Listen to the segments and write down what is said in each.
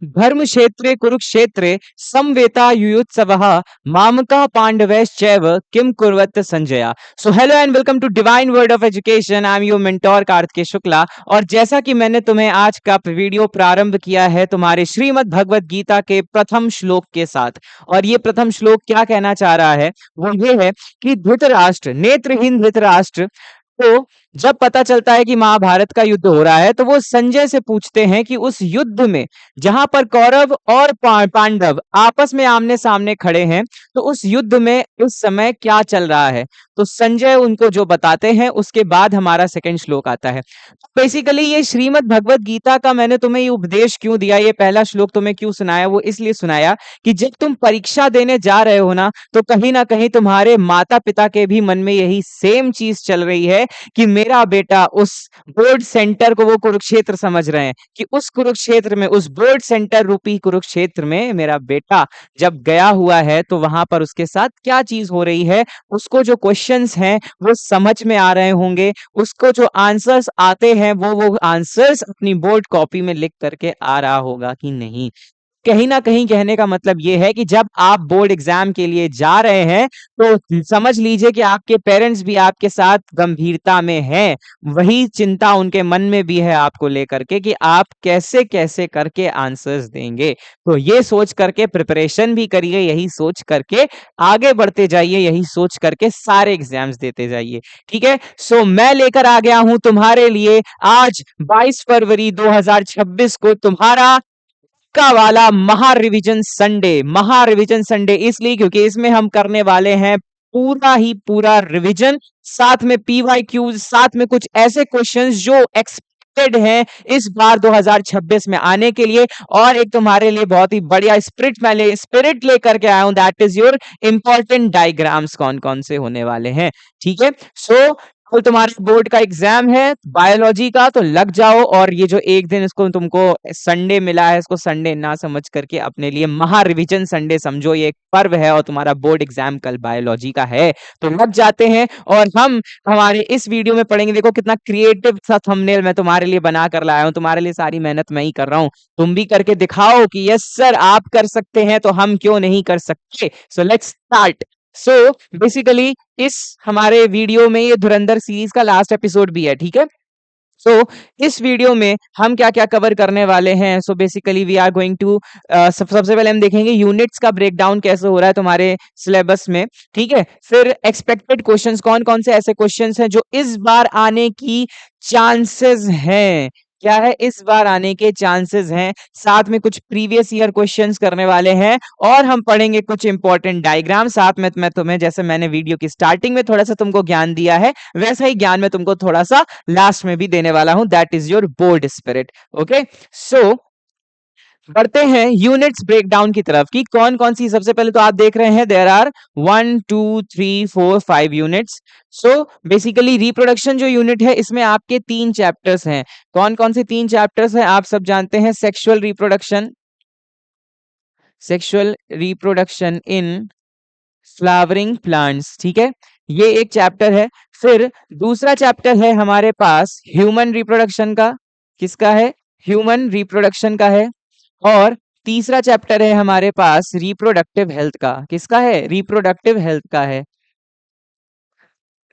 धर्म क्षेत्रे कुरुक्षेत्रे समवेतायुयुत्सवः मामकः पांडवैश्चैव किम कुर्वत संजया। So hello and welcome to divine word of education. I am your mentor Kartikeya Shukla. और जैसा कि मैंने तुम्हें आज का वीडियो प्रारंभ किया है तुम्हारे श्रीमद् भगवत गीता के प्रथम श्लोक के साथ, और ये प्रथम श्लोक क्या कहना चाह रहा है वो ये है कि धृतराष्ट्र, नेत्रहीन धृतराष्ट्र को जब पता चलता है कि महाभारत का युद्ध हो रहा है तो वो संजय से पूछते हैं कि उस युद्ध में जहां पर कौरव और पांडव आपस में आमने सामने खड़े हैं तो उस युद्ध में उस समय क्या चल रहा है। तो संजय उनको जो बताते हैं उसके बाद हमारा सेकंड श्लोक आता है। बेसिकली ये श्रीमद् भगवत गीता का मैंने तुम्हें ये उपदेश क्यों दिया, ये पहला श्लोक तुम्हें क्यों सुनाया, वो इसलिए सुनाया कि जब तुम परीक्षा देने जा रहे हो ना तो कहीं ना कहीं तुम्हारे माता पिता के भी मन में यही सेम चीज चल रही है कि मेरा बेटा उस बोर्ड सेंटर को वो कुरुक्षेत्र समझ रहे हैं कि उस कुरुक्षेत्र में, उस बोर्ड सेंटर रूपी कुरुक्षेत्र में मेरा बेटा जब गया हुआ है तो वहां पर उसके साथ क्या चीज हो रही है, उसको जो क्वेश्चंस हैं वो समझ में आ रहे होंगे, उसको जो आंसर्स आते हैं वो आंसर्स अपनी बोर्ड कॉपी में लिख करके आ रहा होगा कि नहीं। कहीं ना कहीं कहने का मतलब ये है कि जब आप बोर्ड एग्जाम के लिए जा रहे हैं तो समझ लीजिए कि आपके पेरेंट्स भी आपके साथ गंभीरता में हैं। वही चिंता उनके मन में भी है आपको लेकर के कि आप कैसे कैसे करके आंसर्स देंगे। तो ये सोच करके प्रिपरेशन भी करिए, यही सोच करके आगे बढ़ते जाइए, यही सोच करके सारे एग्जाम्स देते जाइए। ठीक है। सो मैं लेकर आ गया हूं तुम्हारे लिए आज 22 फरवरी 2026 को तुम्हारा का वाला महा रिवीजन संडे इसलिए क्योंकि इसमें हम करने वाले हैं पूरा ही पूरा रिवीजन, साथ में पीवाई क्यूज, साथ में कुछ ऐसे क्वेश्चंस जो एक्सपेक्टेड हैं इस बार 2026 में आने के लिए। और एक तुम्हारे लिए बहुत ही बढ़िया स्पिरिट लेकर के आया हूं, that is your important diagrams कौन कौन से होने वाले हैं। ठीक है। सो कल तुम्हारे बोर्ड का एग्जाम है बायोलॉजी का, तो लग जाओ। और ये जो एक दिन इसको तुमको संडे मिला है इसको संडे ना समझ करके अपने लिए महा रिवीजन संडे समझो, ये एक पर्व है और तुम्हारा बोर्ड एग्जाम कल बायोलॉजी का है। तो लग जाते हैं और हम हमारे इस वीडियो में पढ़ेंगे। देखो कितना क्रिएटिव सा थंबनेल मैं तुम्हारे लिए बना कर लाया हूं, तुम्हारे लिए सारी मेहनत मैं ही कर रहा हूं। तुम भी करके दिखाओ कि यस सर आप कर सकते हैं तो हम क्यों नहीं कर सकते। So let's start. So basically इस हमारे वीडियो में ये धुरंधर सीरीज का लास्ट एपिसोड भी है। ठीक है। सो इस वीडियो में हम क्या क्या कवर करने वाले हैं। So basically we are going to सबसे पहले हम देखेंगे यूनिट्स का ब्रेकडाउन कैसे हो रहा है तुम्हारे सिलेबस में। ठीक है। फिर एक्सपेक्टेड क्वेश्चंस, कौन कौन से ऐसे क्वेश्चंस हैं जो इस बार आने की चांसेस हैं, क्या है इस बार आने के चांसेस हैं। साथ में कुछ प्रीवियस ईयर क्वेश्चंस करने वाले हैं और हम पढ़ेंगे कुछ इंपॉर्टेंट डायग्राम। साथ में मैं तुम्हें, जैसे मैंने वीडियो की स्टार्टिंग में थोड़ा सा तुमको ज्ञान दिया है वैसा ही ज्ञान मैं तुमको थोड़ा सा लास्ट में भी देने वाला हूं, that is your board spirit. Okay. So बढ़ते हैं यूनिट्स ब्रेकडाउन की तरफ कि कौन कौन सी। सबसे पहले तो आप देख रहे हैं there are 1 2 3 4 5 units. So basically reproduction जो यूनिट है इसमें आपके 3 चैप्टर्स हैं। कौन कौन से 3 चैप्टर्स हैं आप सब जानते हैं। Sexual reproduction in flowering plants. ठीक है, ये एक चैप्टर है। फिर दूसरा चैप्टर है हमारे पास ह्यूमन रिप्रोडक्शन का। किसका है? ह्यूमन रिप्रोडक्शन का है। और तीसरा चैप्टर है हमारे पास रिप्रोडक्टिव हेल्थ का। किसका है? रिप्रोडक्टिव हेल्थ का है।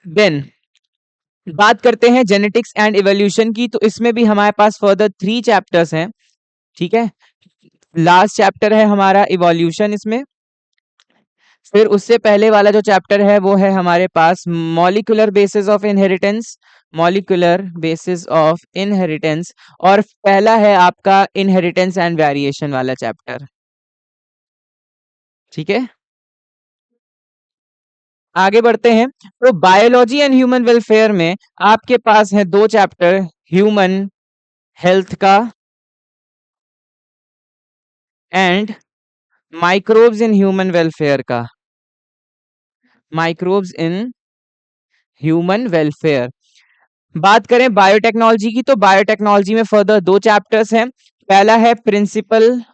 देन बात करते हैं जेनेटिक्स एंड इवोल्यूशन की, तो इसमें भी हमारे पास फर्दर 3 चैप्टर्स हैं। ठीक है। लास्ट चैप्टर है हमारा इवोल्यूशन इसमें। फिर उससे पहले वाला जो चैप्टर है वो है हमारे पास molecular basis of inheritance. Molecular basis of inheritance. और पहला है आपका इनहेरिटेंस एंड वेरिएशन वाला चैप्टर। ठीक है। आगे बढ़ते हैं। तो बायोलॉजी एंड ह्यूमन वेलफेयर में आपके पास है 2 चैप्टर, ह्यूमन हेल्थ का and microbes in human welfare का। Microbes in human welfare. बात करें बायोटेक्नोलॉजी की, तो बायोटेक्नोलॉजी में फर्दर 2 चैप्टर्स हैं। पहला है प्रिंसिपल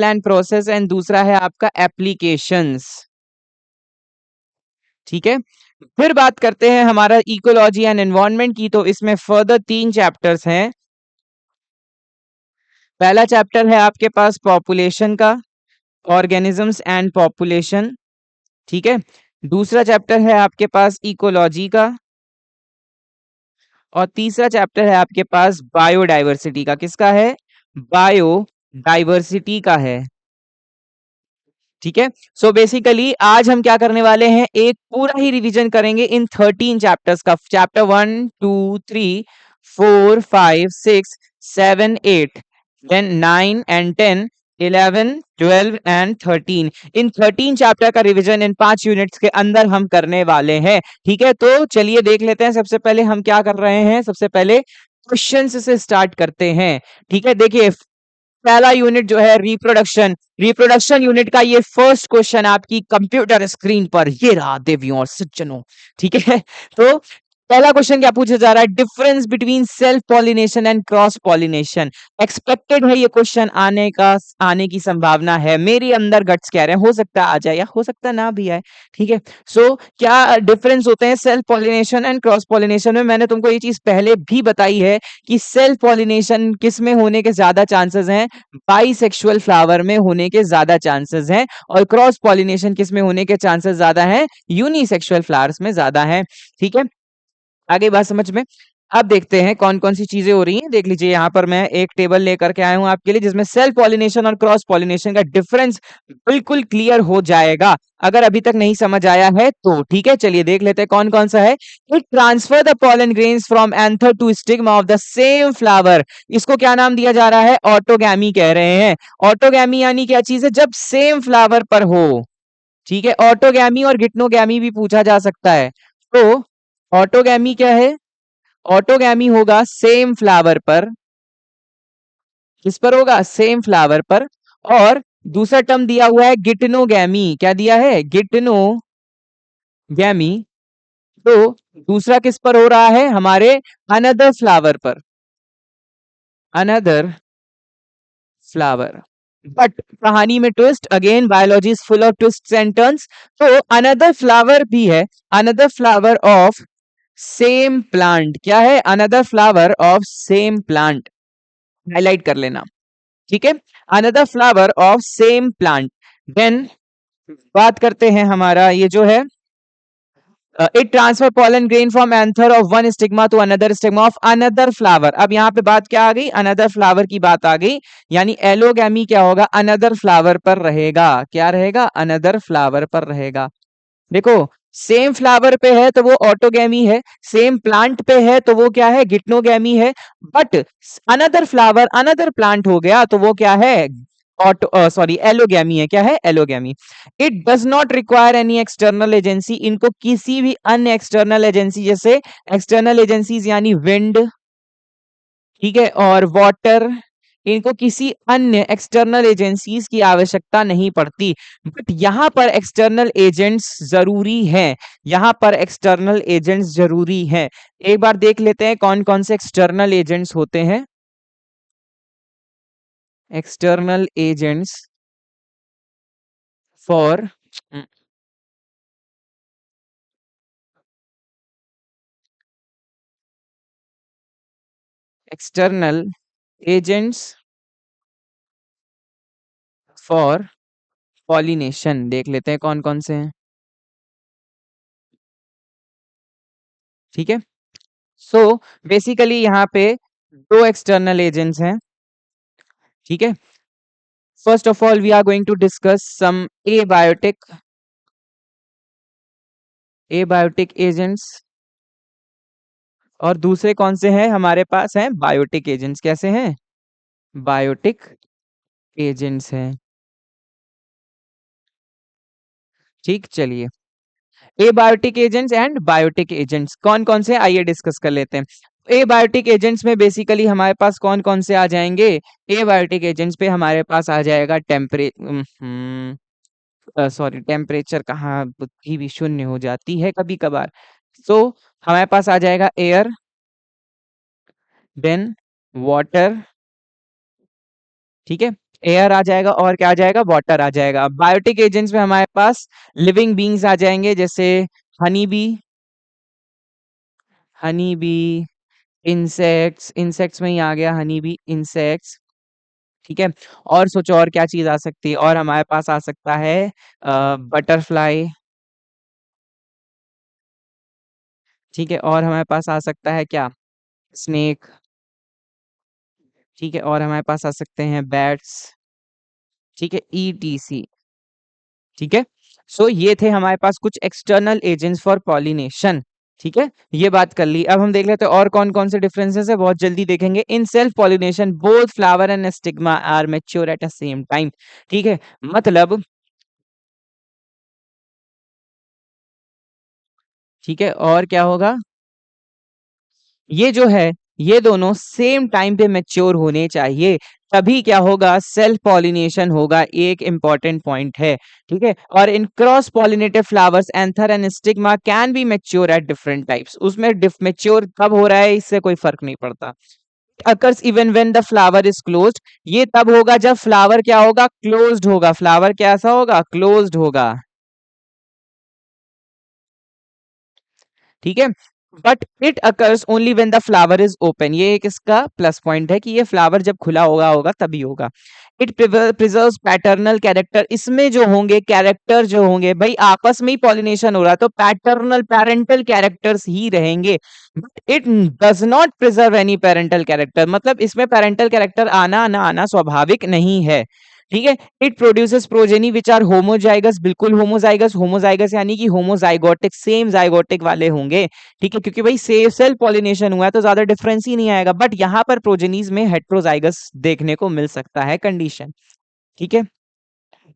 एंड प्रोसेस एंड दूसरा है आपका एप्लीकेशंस। ठीक है। फिर बात करते हैं हमारा इकोलॉजी एंड एनवायरनमेंट की, तो इसमें फर्दर 3 चैप्टर्स हैं। पहला चैप्टर है आपके पास पॉपुलेशन का, ऑर्गेनिजम्स एंड पॉपुलेशन, ठीक है। दूसरा चैप्टर है आपके पास इकोलॉजी का, और तीसरा चैप्टर है आपके पास बायोडाइवर्सिटी का। किसका है? बायोडाइवर्सिटी का है, ठीक है। सो बेसिकली आज हम क्या करने वाले हैं, एक पूरा ही रिवीजन करेंगे इन 13 चैप्टर्स का। Chapter 1, 2, 3, 4, 5, 6, 7, 8, then 9 and 10, 11, 12 and 13। इन 13 चैप्टर का रिवीजन इन 5 यूनिट्स के अंदर हम करने वाले हैं, ठीक है। तो चलिए देख लेते हैं सबसे पहले हम क्या कर रहे हैं। सबसे पहले क्वेश्चंस से स्टार्ट करते हैं, ठीक है। देखिए पहला यूनिट जो है रिप्रोडक्शन, रिप्रोडक्शन यूनिट का ये फर्स्ट क्वेश्चन आपकी कंप्यूटर स्क्रीन पर ये रहा देवियों और सज्जनों, ठीक है। तो पहला क्वेश्चन क्या पूछा जा रहा है, difference between self pollination and cross pollination. Expected है ये क्वेश्चन आने का, आने की संभावना है, मेरे अंदर गट्स कह रहे हैं हो सकता है आ जाए या हो सकता है ना भी आए, ठीक है। सो क्या डिफरेंस होते हैं self pollination and cross pollination में? मैंने तुमको ये चीज पहले भी बताई है कि सेल्फ पॉलिनेशन किस में होने के ज्यादा चांसेस हैं, बाइसेक्सुअल फ्लावर में होने के ज्यादा चांसेस हैं, और क्रॉस पॉलिनेशन किस में होने के चांसेस ज्यादा हैं, यूनिसेक्सुअल फ्लावर्स में ज्यादा हैं, ठीक है। आगे बात समझ में। अब देखते हैं कौन कौन सी चीजें हो रही हैं। देख लीजिए यहाँ पर मैं एक टेबल लेकर के आया हूं आपके लिए, जिसमें सेल्फ पॉलिनेशन और क्रॉस पॉलिनेशन का डिफरेंस बिल्कुल क्लियर हो जाएगा। अगर अभी तक नहीं समझ आया है तो ठीक है, चलिए देख लेते हैं कौन कौन सा है। It transfer the pollen grains from anther to stigma of the same flower. इसको क्या नाम दिया जा रहा है, ऑटोगैमी कह रहे हैं। ऑटोगैमी यानी क्या चीज है, जब सेम फ्लावर पर हो, ठीक है। ऑटोगैमी और गिट्नोगैमी भी पूछा जा सकता है। तो ऑटोगैमी क्या है, ऑटोगैमी होगा सेम फ्लावर पर, किस पर होगा, सेम फ्लावर पर। और दूसरा टर्म दिया हुआ है गिटनोगैमी, क्या दिया है, गिटनोगैमी। तो दूसरा किस पर हो रहा है, हमारे अनदर फ्लावर पर, अनदर फ्लावर। बट कहानी में twist, again biology is full of twists and turns. तो अनदर फ्लावर भी है, another flower of same plant, क्या है, another flower of same plant, highlight कर लेना, ठीक है। Another flower of same plant. Then बात करते हैं हमारा ये जो है, it transfer pollen grain from anther of one stigma to another stigma of another flower. अब यहाँ पे बात क्या आ गई, अनदर फ्लावर की बात आ गई, यानी एलोगैमी क्या होगा, अनदर फ्लावर पर रहेगा, क्या रहेगा, अनदर फ्लावर पर रहेगा। देखो सेम फ्लावर पे है तो वो ऑटोगैमी है, सेम प्लांट पे है तो वो क्या है, गिट्नोगैमी है। But another flower another plant हो गया तो वो क्या है, ऑटो सॉरी एलोगैमी है, क्या है, allogamy. It does not require any external agency, इनको किसी भी अन्य एक्सटर्नल एजेंसी, जैसे एक्सटर्नल एजेंसीज यानी विंड, ठीक है, और वाटर, इनको किसी अन्य एक्सटर्नल एजेंसीज की आवश्यकता नहीं पड़ती। बट यहां पर एक्सटर्नल एजेंट्स जरूरी हैं, यहां पर एक्सटर्नल एजेंट्स जरूरी हैं। एक बार देख लेते हैं कौन कौन से एक्सटर्नल एजेंट्स होते हैं। External agents for external agents for pollination, देख लेते हैं कौन कौन से हैं, ठीक है। सो बेसिकली यहाँ पे दो एक्सटर्नल एजेंट्स हैं, ठीक है। First of all we are going to discuss some abiotic agents, और दूसरे कौन से हैं हमारे पास, हैं बायोटिक एजेंट्स। कैसे हैं, बायोटिक एजेंट्स हैं, ठीक। चलिए abiotic agents and biotic agents कौन कौन से, आइए डिस्कस कर लेते हैं। एबायोटिक एजेंट्स में बेसिकली हमारे पास कौन कौन से आ जाएंगे, एबायोटिक एजेंट्स पे हमारे पास आ जाएगा सॉरी टेम्परेचर, कहाँ बुद्धि भी शून्य हो जाती है कभी कभार। सो हमारे पास आ जाएगा एयर, देन वाटर, ठीक है। एयर आ जाएगा और क्या आ जाएगा, वाटर आ जाएगा। बायोटिक एजेंट्स में हमारे पास लिविंग बींग्स आ जाएंगे, जैसे honey bee, honey bee, insects, insects में ही आ गया हनी बी, इंसेक्ट्स, ठीक है। और सोचो और क्या चीज आ सकती है, और हमारे पास आ सकता है बटरफ्लाई। ठीक है, और हमारे पास आ सकता है क्या, स्नेक। ठीक है, और हमारे पास आ सकते हैं बैट्स। ठीक है, ईटीसी। ठीक है। सो ये थे हमारे पास कुछ एक्सटर्नल एजेंट्स फॉर पॉलिनेशन। ठीक है, ये बात कर ली। अब हम देख लेते हैं और कौन कौन से डिफरेंसेस है, बहुत जल्दी देखेंगे। In self pollination both flower and stigma are mature at the same time. ठीक है, मतलब ठीक है, और क्या होगा, ये जो है ये दोनों सेम टाइम पे मैच्योर होने चाहिए, तभी क्या होगा, सेल्फ पॉलिनेशन होगा, एक इंपॉर्टेंट पॉइंट है। ठीक है, और in cross pollinated flowers anther and stigma can be mature at different types, उसमें मैच्योर कब हो रहा है इससे कोई फर्क नहीं पड़ता। Occurs even when the flower is closed, ये तब होगा जब फ्लावर क्या होगा, क्लोज्ड होगा। फ्लावर कैसा होगा, क्लोज्ड होगा। ठीक है, but it occurs only when the flower is open, ये एक इसका प्लस पॉइंट है कि ये फ्लावर जब खुला होगा होगा तभी होगा। इट प्रिजर्व्स पैटर्नल कैरेक्टर, इसमें जो होंगे कैरेक्टर जो होंगे, भाई आपस में ही पॉलिनेशन हो रहा है तो पैटर्नल पैरेंटल कैरेक्टर्स ही रहेंगे। But it does not preserve any parental character, मतलब इसमें पैरेंटल कैरेक्टर आना ना आना स्वाभाविक नहीं है। ठीक है, it produces progeny which are homozygous, बिल्कुल होमोजाइगस, होमोजाइगस यानी कि होमोजाइगोटिक, सेम जाइगोटिक वाले होंगे। ठीक है, क्योंकि भाई सेफ सेल पॉलिनेशन हुआ है तो ज्यादा डिफरेंस ही नहीं आएगा, बट यहाँ पर प्रोजेनीज में हेट्रोजाइगस देखने को मिल सकता है कंडीशन। ठीक है,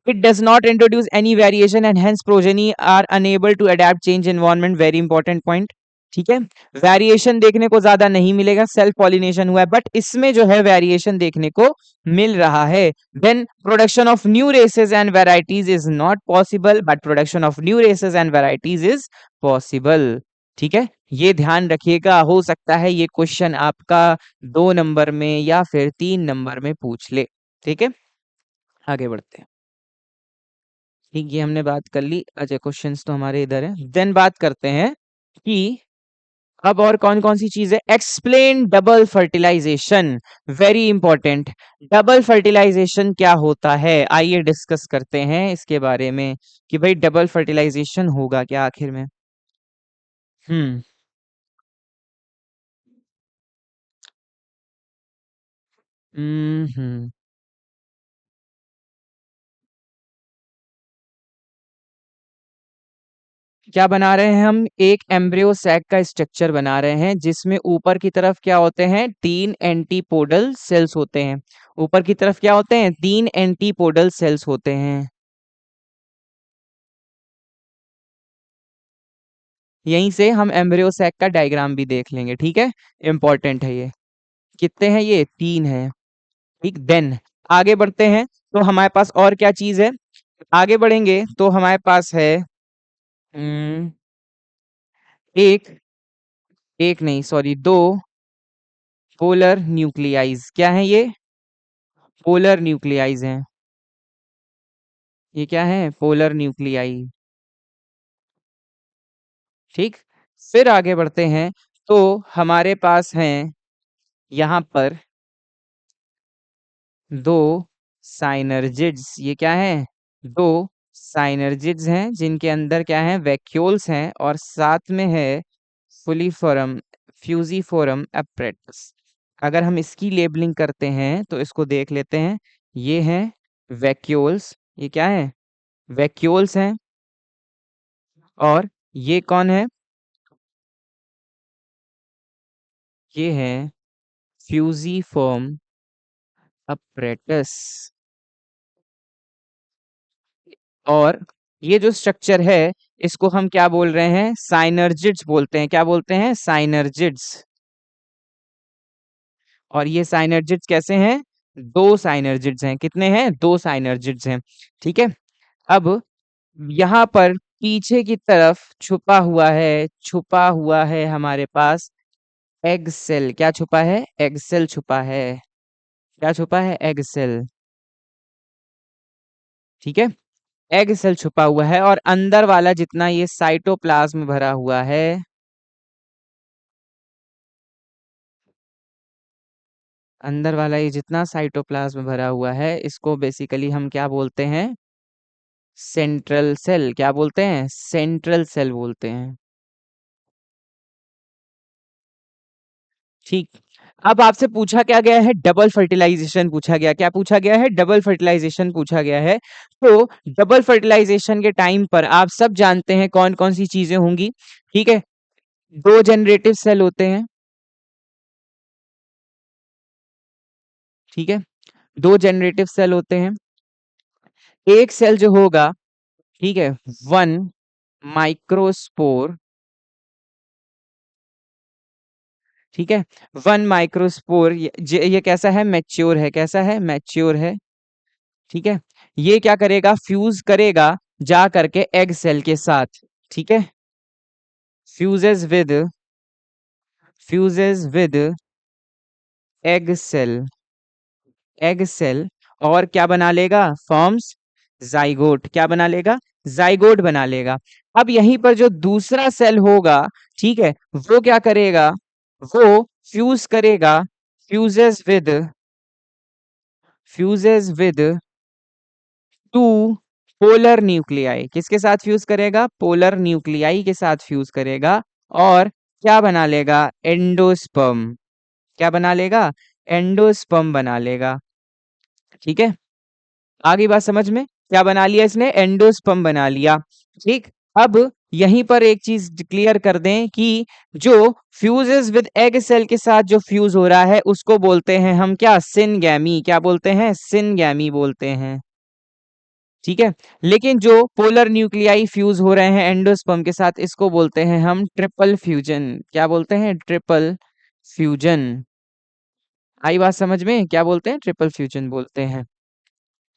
it does not introduce any variation and hence progeny are unable to adapt change environment, very important point। ठीक है, वेरिएशन देखने को ज्यादा नहीं मिलेगा, सेल्फ पॉलिनेशन हुआ है, बट इसमें जो है वेरिएशन देखने को मिल रहा है। Then production of new races and varieties is not possible, but production of new races and varieties is possible. ठीक है, ये ध्यान रखिएगा, हो सकता है ये क्वेश्चन आपका 2 नंबर में या फिर 3 नंबर में पूछ ले। ठीक है, आगे बढ़ते हैं। ठीक, ये हमने बात कर ली। अच्छा, क्वेश्चंस तो हमारे इधर है। देन बात करते हैं कि अब और कौन कौन सी चीज है। Explain double fertilisation, very important. Double fertilisation क्या होता है, आइए डिस्कस करते हैं इसके बारे में कि भाई डबल फर्टिलाइजेशन होगा क्या आखिर में। हम्म हम्म। क्या बना रहे हैं हम, एक एम्ब्रियो सैक का स्ट्रक्चर बना रहे हैं जिसमें ऊपर की तरफ क्या होते हैं, 3 एंटीपोडल सेल्स होते हैं। ऊपर की तरफ क्या होते हैं, 3 एंटीपोडल सेल्स होते हैं। यहीं से हम एम्ब्रियो सैक का डायग्राम भी देख लेंगे। ठीक है, इंपॉर्टेंट है ये। कितने हैं ये, 3 है। ठीक, देन आगे बढ़ते हैं तो हमारे पास और क्या चीज है। आगे बढ़ेंगे तो हमारे पास है हम्म, एक, एक नहीं सॉरी, 2 पोलर न्यूक्लियाइज। क्या है ये, पोलर न्यूक्लियाइज हैं। ये क्या है, पोलर न्यूक्लियाई। ठीक, फिर आगे बढ़ते हैं तो हमारे पास हैं यहाँ पर 2 साइनर्जिड्स। ये क्या है, 2 साइनर्जिड्स हैं जिनके अंदर क्या है, वैक्यूल्स हैं और साथ में है फुलीफोरम, फ्यूजीफोरम एप्रेटस। अगर हम इसकी लेबलिंग करते हैं तो इसको देख लेते हैं। ये हैं वैक्यूल्स, ये क्या है, वैक्यूल्स हैं। और ये कौन है, ये है फ्यूजीफोर्म apparatus। और ये जो स्ट्रक्चर है इसको हम क्या बोल रहे हैं, साइनर्जिड्स बोलते हैं। क्या बोलते हैं, साइनर्जिड्स। और ये साइनर्जिड्स कैसे हैं, 2 साइनर्जिड्स हैं। कितने हैं, 2 साइनर्जिड्स हैं। ठीक है, अब यहाँ पर पीछे की तरफ छुपा हुआ है हमारे पास एग सेल। क्या छुपा है, एग सेल छुपा है। क्या छुपा है, एग सेल। ठीक है, एग सेल छुपा हुआ है और अंदर वाला जितना ये साइटोप्लाज्म भरा हुआ है, अंदर वाला ये जितना साइटोप्लाज्म भरा हुआ है इसको बेसिकली हम क्या बोलते हैं? Central cell. क्या बोलते हैं? सेंट्रल सेल बोलते हैं। ठीक। अब आपसे पूछा क्या गया है? डबल फर्टिलाइजेशन पूछा गया। क्या पूछा गया है? डबल फर्टिलाइजेशन पूछा गया है। तो डबल फर्टिलाइजेशन के टाइम पर आप सब जानते हैं कौन कौन सी चीजें होंगी। ठीक है, दो जनरेटिव सेल होते हैं। ठीक है, दो जनरेटिव सेल होते हैं। एक सेल जो होगा, ठीक है, वन माइक्रोस्पोर। ठीक है, वन माइक्रोस्पोर। ये कैसा है? मैच्योर है। कैसा है? मैच्योर है। ठीक है, ये क्या करेगा? फ्यूज करेगा जा करके एग सेल के साथ। ठीक है, fuses with egg cell. Egg cell और क्या बना लेगा? Forms zygote. क्या बना लेगा? जाइगोट बना लेगा। अब यहीं पर जो दूसरा सेल होगा, ठीक है, वो क्या करेगा? वो फ्यूज करेगा, fuses with two polar nuclei. किसके साथ फ्यूज करेगा? पोलर न्यूक्लियाई के साथ फ्यूज करेगा और क्या बना लेगा? एंडोस्पर्म। क्या बना लेगा? एंडोस्पर्म बना लेगा। ठीक है, आगे बात समझ में? क्या बना लिया इसने? एंडोस्पर्म बना लिया। ठीक। अब यहीं पर एक चीज क्लियर कर दें कि जो फ्यूजेस विद एग सेल के साथ जो फ्यूज हो रहा है उसको बोलते हैं हम क्या? सिनगैमी। क्या बोलते हैं? सिनगैमी बोलते हैं। ठीक है, लेकिन जो पोलर न्यूक्लियाई फ्यूज हो रहे हैं एंडोस्पर्म के साथ इसको बोलते हैं हम ट्रिपल फ्यूजन। क्या बोलते हैं? Triple fusion. आई बात समझ में? क्या बोलते हैं? ट्रिपल फ्यूजन बोलते हैं।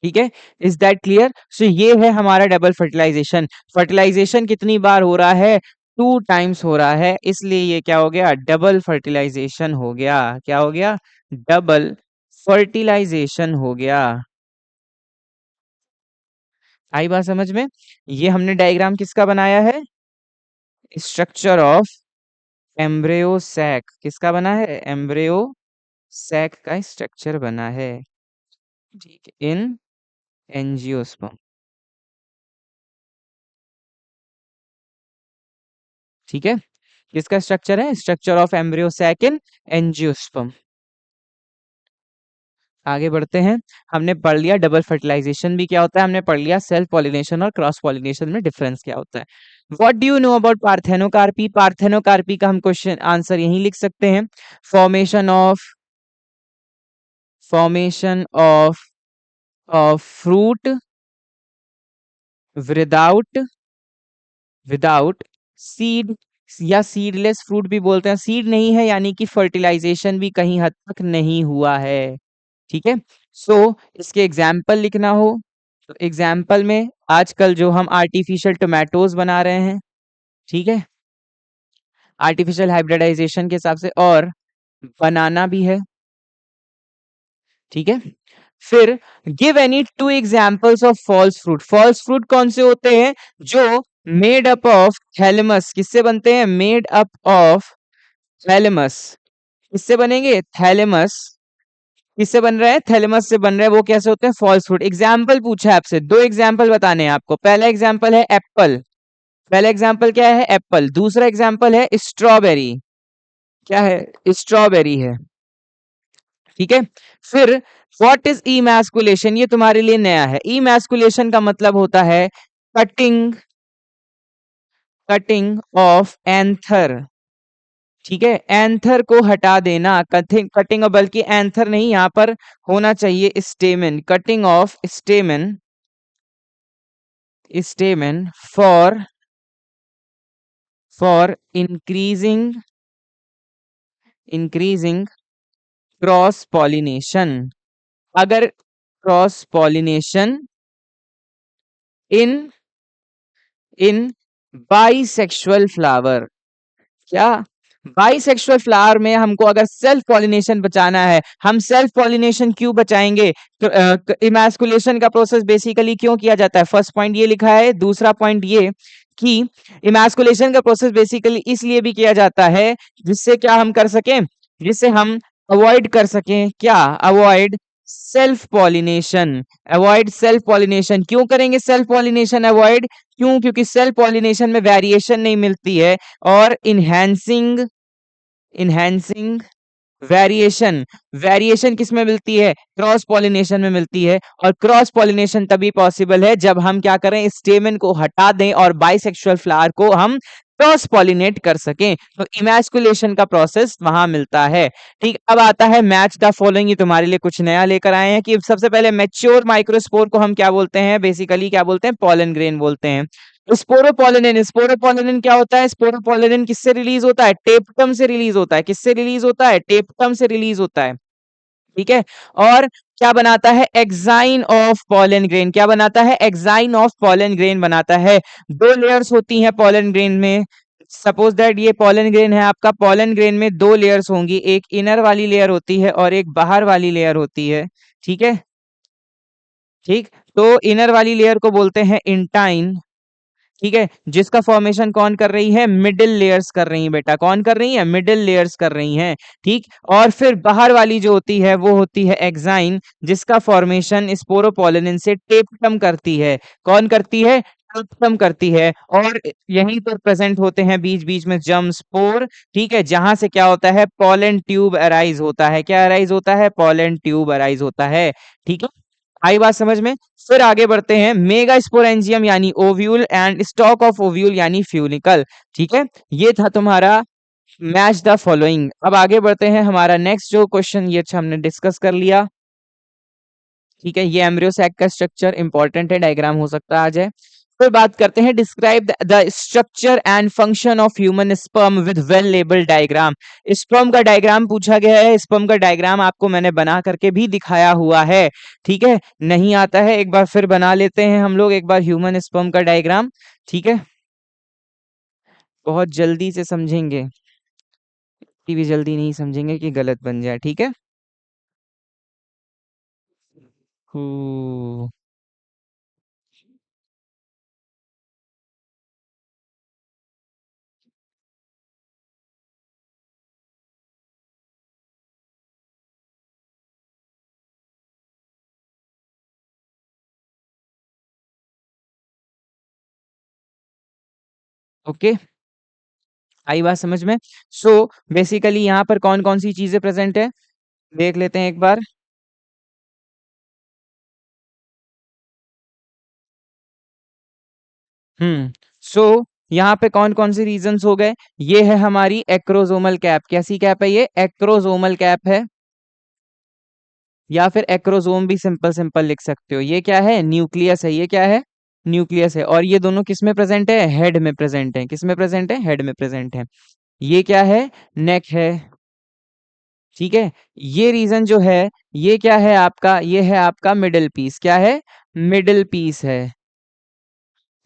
ठीक है, इज दैट क्लियर? सो ये है हमारा डबल फर्टिलाइजेशन। फर्टिलाइजेशन कितनी बार हो रहा है? टू टाइम्स हो रहा है, इसलिए ये क्या हो गया? डबल फर्टिलाइजेशन हो गया। क्या हो गया? डबल फर्टिलाइजेशन हो गया। आई बात समझ में? ये हमने डायग्राम किसका बनाया है? Structure of embryo sac. किसका बना है? एम्ब्रियो सैक का स्ट्रक्चर बना है। ठीक है, इन एंजियोस्पर्म। ठीक है, किसका स्ट्रक्चर है? Structure of embryo sac in angiosperm. आगे बढ़ते हैं। हमने पढ़ लिया डबल फर्टिलाइजेशन भी क्या होता है, हमने पढ़ लिया सेल्फ पॉलिनेशन और क्रॉस पॉलिनेशन में डिफरेंस क्या होता है। What do you know about parthenocarpy? Parthenocarpy का हम क्वेश्चन आंसर यही लिख सकते हैं, formation of fruit without seed, या सीडलेस फ्रूट भी बोलते हैं। सीड नहीं है यानी कि फर्टिलाइजेशन भी कहीं हद तक नहीं हुआ है। ठीक है, सो इसके एग्जाम्पल लिखना हो तो एग्जाम्पल में आजकल जो हम आर्टिफिशियल टोमेटोज बना रहे हैं, ठीक है, आर्टिफिशियल हाइब्रिडाइजेशन के हिसाब से, और बनाना भी है। ठीक है, फिर give any two examples of false fruit. False fruit कौन से होते हैं? जो मेड अप ऑफ थैलेमस। किससे बनते हैं? Made up of thalamus. किससे बनेंगे? थैलेमस। किससे बन रहा है? थैलेमस से बन रहा है। वो कैसे होते हैं? False fruit. एग्जाम्पल पूछा है आपसे, दो एग्जाम्पल बताने हैं आपको। पहला एग्जाम्पल है एप्पल। पहला एग्जाम्पल क्या है? एप्पल। दूसरा एग्जाम्पल है स्ट्रॉबेरी। क्या है? स्ट्रॉबेरी है। ठीक है, फिर व्हाट इज इमैस्कुलेशन? ये तुम्हारे लिए नया है। इमैस्कुलेशन का मतलब होता है कटिंग ऑफ एंथर। ठीक है, एंथर को हटा देना। कटिंग, बल्कि एंथर नहीं, यहां पर होना चाहिए stamen. Cutting of stamen for increasing cross pollination. अगर cross pollination in bisexual flower. क्या? बाइसेक्सुअल फ्लावर में हमको अगर सेल्फ पॉलिनेशन बचाना है, हम सेल्फ पॉलिनेशन क्यों बचाएंगे? इमैस्कुलेशन का प्रोसेस बेसिकली क्यों किया जाता है? फर्स्ट पॉइंट ये लिखा है। दूसरा पॉइंट ये कि इमैस्कुलेशन का प्रोसेस बेसिकली इसलिए भी किया जाता है जिससे क्या हम कर सकें? जिससे हम अवॉइड कर सकें, क्या avoid self pollination. Avoid self pollination क्यों करेंगे सेल्फ पॉलिनेशन अवॉइड? क्यों? क्योंकि सेल्फ पॉलिनेशन में वेरिएशन नहीं मिलती है, और इनहैंसिंग इनहैंसिंग वेरिएशन, वेरिएशन किस में मिलती है? क्रॉस पॉलिनेशन में मिलती है। और क्रॉस पॉलिनेशन तभी पॉसिबल है जब हम क्या करें, स्टेमन को हटा दें और बाइसेक्सुअल फ्लावर को हम क्रॉस पॉलिनेट कर सकें, तो इमैस्कुलेशन का प्रोसेस वहां मिलता है। ठीक, अब आता है मैच द फॉलोइंग। ये तुम्हारे लिए कुछ नया लेकर आए हैं कि सबसे पहले मैच्योर माइक्रोस्पोर को हम क्या बोलते हैं, बेसिकली क्या बोलते हैं, पॉलन ग्रेन बोलते हैं। स्पोरोपोलेनिन, स्पोरोपोलेनिन क्या होता है? स्पोरोपोलेनिन किससे रिलीज होता है? टेप्टम से रिलीज होता है। किससे रिलीज होता है? टेप्टम से रिलीज होता है। ठीक है। और क्या बनाता है? Exine of pollen grain. क्या बनाता है? एक्साइन ऑफ पॉलन ग्रेन बनाता है। दो लेयर्स होती हैं पॉलन ग्रेन में। सपोज दैट ये पॉलन ग्रेन है आपका, पॉलन ग्रेन में दो लेयर्स होंगी, एक इनर वाली लेयर होती है और एक बाहर वाली लेयर होती है। ठीक है। ठीक, तो इनर वाली लेयर को बोलते हैं इंटाइन। ठीक है, जिसका फॉर्मेशन कौन कर रही है? मिडिल लेयर्स कर रही है बेटा। कौन कर रही है? मिडिल लेयर्स कर रही हैं। ठीक, और फिर बाहर वाली जो होती है वो होती है एक्साइन, जिसका फॉर्मेशन स्पोरोपोलिन से टेप्टम करती है। कौन करती है? टेप्टम करती है। और यहीं पर प्रेजेंट होते हैं बीच बीच में जर्म स्पोर। ठीक है, जहां से क्या होता है? पोलन ट्यूब अराइज होता है। क्या अराइज होता है? पोलन ट्यूब अराइज होता है। ठीक है, आई बात समझ में? फिर आगे बढ़ते हैं, मेगा स्पोरेंजियम यानी ovule and stock of ovule यानी फ्यूनिकल। ठीक है, ये था तुम्हारा मैच द फॉलोइंग। अब आगे बढ़ते हैं, हमारा नेक्स्ट जो क्वेश्चन, ये अच्छा हमने डिस्कस कर लिया। ठीक है, ये एम्ब्रियो सैक का स्ट्रक्चर इंपॉर्टेंट है, डायग्राम हो सकता है आ जाए। फिर बात करते हैं, describe the structure and function of human sperm with well label diagram. Sperm का डायग्राम पूछा गया है। स्पर्म का डायग्राम आपको मैंने बना करके भी दिखाया हुआ है। ठीक है, नहीं आता है एक बार फिर बना लेते हैं हम लोग एक बार ह्यूमन स्पर्म का डायग्राम। ठीक है, बहुत जल्दी से समझेंगे, इतनी भी जल्दी नहीं समझेंगे कि गलत बन जाए। ठीक है। हम्म, ओके, आई बात समझ में? सो बेसिकली यहाँ पर कौन कौन सी चीजें प्रेजेंट है, देख लेते हैं एक बार। सो यहाँ पे कौन कौन से रीजंस हो गए? ये है हमारी एक्रोसोमल कैप। कैसी कैप है ये? एक्रोसोमल कैप है, या फिर एक्रोसोम भी सिंपल सिंपल लिख सकते हो। ये क्या है? न्यूक्लियस है। ये क्या है? न्यूक्लियस है। और ये दोनों किस में प्रेजेंट है? हेड में प्रेजेंट है। किस में प्रेजेंट है? हेड में प्रेजेंट है। ये क्या है? नेक है। ठीक है, ये रीजन जो है, ये क्या है आपका? ये है आपका मिडिल पीस। क्या है? मिडिल पीस है।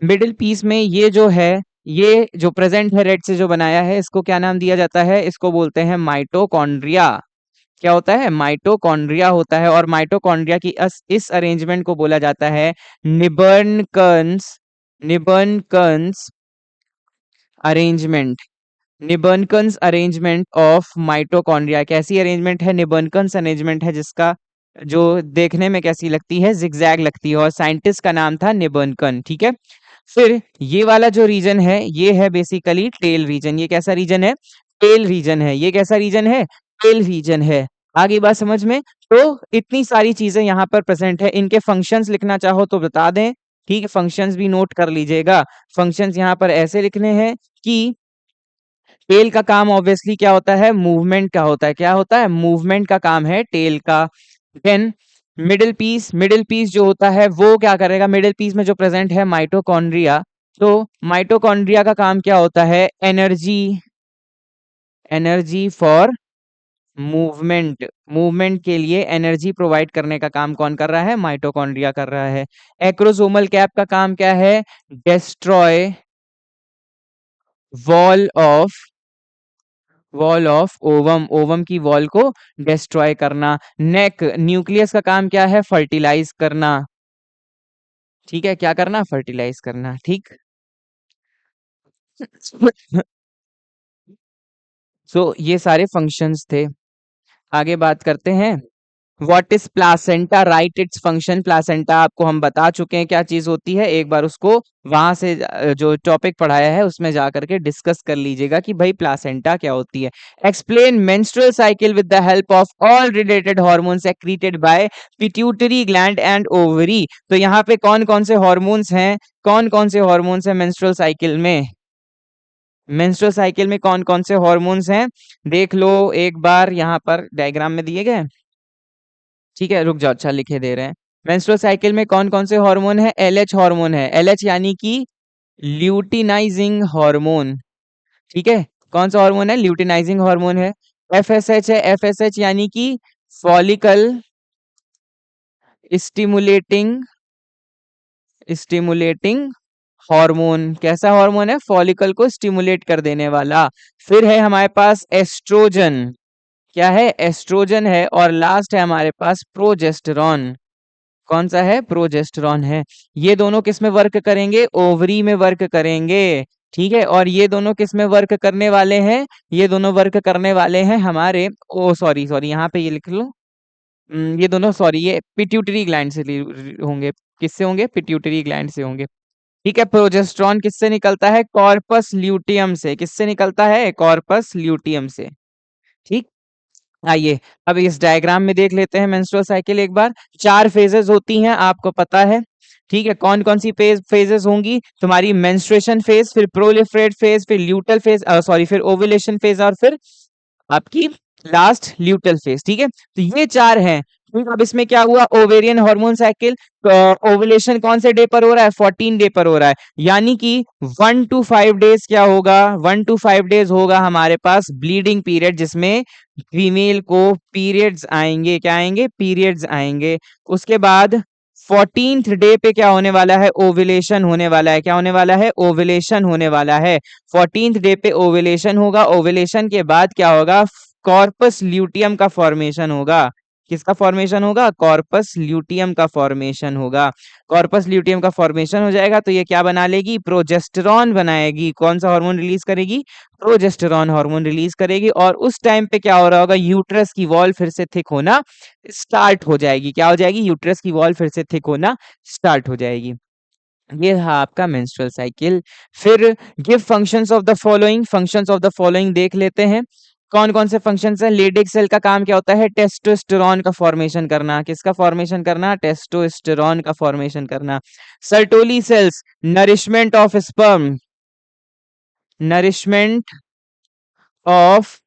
मिडिल पीस में ये जो है, ये जो प्रेजेंट है रेड से जो बनाया है, इसको क्या नाम दिया जाता है? इसको बोलते हैं माइटोकॉन्ड्रिया। क्या होता है? माइटोकॉन्ड्रिया होता है। और माइटोकॉन्ड्रिया की इस अरेंजमेंट को बोला जाता है निबर्नकन्स, निबर्नकन्स अरेंजमेंट, निबर्नकन्स अरेंजमेंट ऑफ माइटोकॉन्ड्रिया। कैसी अरेंजमेंट है? निबर्नकन्स अरेंजमेंट है, जिसका जो देखने में कैसी लगती है? जिगजैग लगती है, और साइंटिस्ट का नाम था निबर्नकन। ठीक है, फिर ये वाला जो रीजन है, ये है बेसिकली टेल रीजन। ये कैसा रीजन है? टेल रीजन है। ये कैसा रीजन है? टेल रीजन है। आगे बात समझ में? तो इतनी सारी चीजें यहाँ पर प्रेजेंट है। इनके फंक्शंस लिखना चाहो तो बता दें। ठीक है, फंक्शंस भी नोट कर लीजिएगा। फंक्शंस यहाँ पर ऐसे लिखने हैं कि टेल का काम ऑब्वियसली क्या होता है? मूवमेंट का होता है। क्या होता है? मूवमेंट का काम है टेल का। Then middle piece, middle piece जो होता है वो क्या करेगा? मिडिल पीस में जो प्रेजेंट है माइटोकॉन्ड्रिया, तो माइटोकॉन्ड्रिया का काम क्या होता है? Energy, energy for movement, movement के लिए एनर्जी प्रोवाइड करने का काम कौन कर रहा है? माइटोकॉन्ड्रिया कर रहा है। एक्रोसोमल कैप का काम क्या है? Destroy wall of, wall of ovum, ovum की वॉल को डिस्ट्रॉय करना। नेक, न्यूक्लियस का काम क्या है? फर्टिलाइज करना। ठीक है, क्या करना? फर्टिलाइज करना। ठीक, सो ये सारे फंक्शंस थे। आगे बात करते हैं, what is placenta, right its function. Placenta आपको हम बता चुके हैं क्या चीज होती है, एक बार उसको वहां से जो टॉपिक पढ़ाया है उसमें जा करके डिस्कस कर लीजिएगा कि भाई प्लासेंटा क्या होती है। Explain menstrual cycle with the help of all related hormones secreted by pituitary gland and ovary. तो यहाँ पे कौन कौन से हार्मोन्स हैं, कौन कौन से हार्मोन्स हैं मेंस्ट्रुअल साइकिल में, मेंस्ट्रुअल साइकिल में कौन कौन से हार्मोन्स हैं देख लो एक बार, यहाँ पर डायग्राम में दिए गए। ठीक है रुक जाओ, अच्छा लिखे दे रहे हैं। मेंस्ट्रुअल साइकिल में कौन कौन से हार्मोन है, एलएच हार्मोन है, एलएच यानी कि ल्यूटिनाइजिंग हार्मोन। ठीक है, कौन सा हार्मोन है, ल्यूटिनाइजिंग हार्मोन है। एफएसएच है, एफएसएच यानी कि फॉलिकल स्टिमुलेटिंग स्टिमुलेटिंग हार्मोन। कैसा हार्मोन है, फॉलिकल को स्टिमुलेट कर देने वाला। फिर है हमारे पास एस्ट्रोजन, क्या है, एस्ट्रोजन है। और लास्ट है हमारे पास प्रोजेस्टेरॉन, कौन सा है, प्रोजेस्टेरॉन है। ये दोनों किस में वर्क करेंगे, ओवरी में वर्क करेंगे। ठीक है, और ये दोनों किस में वर्क करने वाले हैं, ये दोनों वर्क करने वाले हैं हमारे, ओ सॉरी सॉरी यहाँ पे ये लिख लो, ये दोनों सॉरी ये पिट्यूटरी ग्लैंड से होंगे, किससे होंगे, पिट्यूटरी ग्लैंड से होंगे। ठीक है, प्रोजेस्टेरॉन किससे निकलता है, कॉर्पस ल्यूटियम से, किससे निकलता है, कॉर्पस ल्यूटियम से। ठीक, आइए अब इस डायग्राम में देख लेते हैं मेंस्ट्रुअल साइकिल एक बार। 4 फेजेस होती हैं आपको पता है। ठीक है, कौन कौन सी फेजेस होंगी, तुम्हारी मेंस्ट्रुएशन फेज, फिर प्रोलिफरेट फेज, फिर ल्यूटल फेज, सॉरी फिर ओव्यूलेशन फेज, और फिर आपकी लास्ट ल्यूटल फेज। ठीक है, तो ये 4 हैं। ठीक, अब इसमें क्या हुआ, ओवेरियन हार्मोन साइकिल, ओवुलेशन कौन से डे पर हो रहा है, 14 डे पर हो रहा है, यानी कि 1 to 5 डेज क्या होगा, 1 to 5 डेज होगा हमारे पास ब्लीडिंग पीरियड, जिसमें फीमेल को पीरियड्स आएंगे, क्या आएंगे, पीरियड्स आएंगे। उसके बाद 14th डे पे क्या होने वाला है, ओवुलेशन होने वाला है, क्या होने वाला है, ओवुलेशन होने वाला है। 14th डे पे ओवुलेशन होगा, ओवुलेशन के बाद क्या होगा, कॉर्पस ल्यूटियम का फॉर्मेशन होगा। किसका फॉर्मेशन होगा, कॉर्पस ल्यूटियम का फॉर्मेशन होगा। कॉर्पस ल्यूटियम का फॉर्मेशन हो जाएगा तो ये क्या बना लेगी, प्रोजेस्टेरॉन बनाएगी। कौन सा हार्मोन रिलीज करेगी, प्रोजेस्टेरॉन हार्मोन रिलीज करेगी। और उस टाइम पे क्या हो रहा होगा, यूट्रस की वॉल फिर से थिक होना स्टार्ट हो जाएगी, क्या हो जाएगी, यूट्रस की वॉल फिर से थिक होना स्टार्ट हो जाएगी। ये था आपका मेंस्ट्रुअल साइकिल। फिर give functions of the following, functions of the following देख लेते हैं। कौन कौन से फंक्शंस हैं, लेडिक सेल का काम क्या होता है, टेस्टोस्टेरॉन का फॉर्मेशन करना, किसका फॉर्मेशन करना, टेस्टोस्टेरॉन का फॉर्मेशन करना। Sertoli cells, nourishment of sperm, nourishment of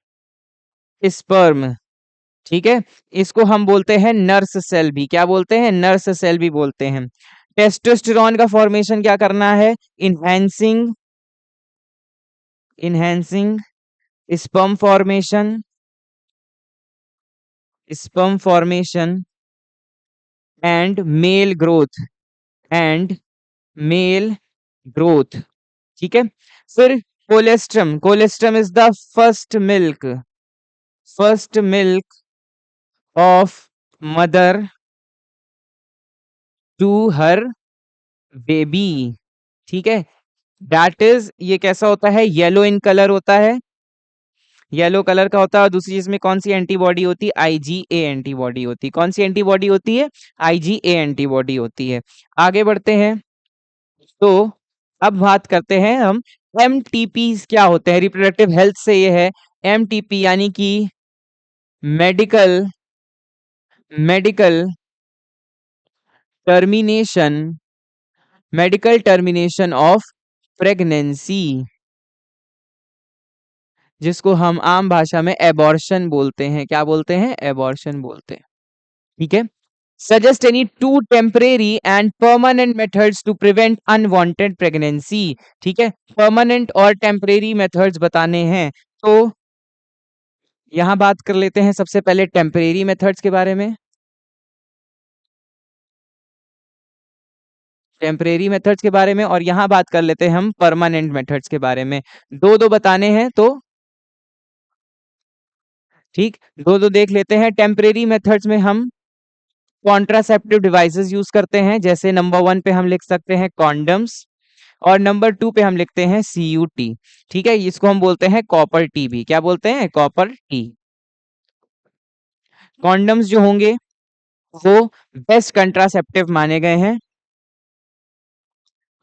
sperm. ठीक है, इसको हम बोलते हैं नर्स सेल भी, क्या बोलते हैं, नर्स सेल भी बोलते हैं। टेस्टोस्टेरॉन का फॉर्मेशन क्या करना है, enhancing enhancing sperm formation, sperm formation and male growth, and male growth. ठीक है, फिर colostrum, colostrum is the first milk of mother to her baby. ठीक है, दैट इज, ये कैसा होता है, येलो इन कलर होता है, येलो कलर का होता है। और दूसरी चीज में कौन सी एंटीबॉडी होती है, आईजीए एंटीबॉडी होती है। कौन सी एंटीबॉडी होती है, आईजीए एंटीबॉडी होती है। आगे बढ़ते हैं, तो अब बात करते हैं हम एमटीपी क्या होते हैं, रिप्रोडक्टिव हेल्थ से ये है। एमटीपी यानी कि medical medical termination medical termination of pregnancy, जिसको हम आम भाषा में एबॉर्शन बोलते हैं, क्या बोलते हैं, एबॉर्शन बोलते हैं। ठीक है, suggest any 2 temporary and permanent methods to prevent unwanted pregnancy. ठीक है, परमानेंट और टेम्परेरी मेथड्स बताने हैं, तो यहां बात कर लेते हैं सबसे पहले टेम्परेरी मेथड्स के बारे में। टेम्परेरी मेथड्स के बारे में, और यहां बात कर लेते हैं हम परमानेंट मेथड्स के बारे में। दो दो बताने हैं तो ठीक, दो दो देख लेते हैं। टेम्परेरी मेथड्स में हम कॉन्ट्रासेप्टिव डिवाइसेस यूज करते हैं, जैसे नंबर 1 पे हम लिख सकते हैं कॉन्डम्स, और नंबर 2 पे हम लिखते हैं सीयूटी। ठीक है, इसको हम बोलते हैं कॉपर टी भी, क्या बोलते हैं, कॉपर टी। कॉन्डम्स जो होंगे वो बेस्ट कंट्रासेप्टिव माने गए हैं,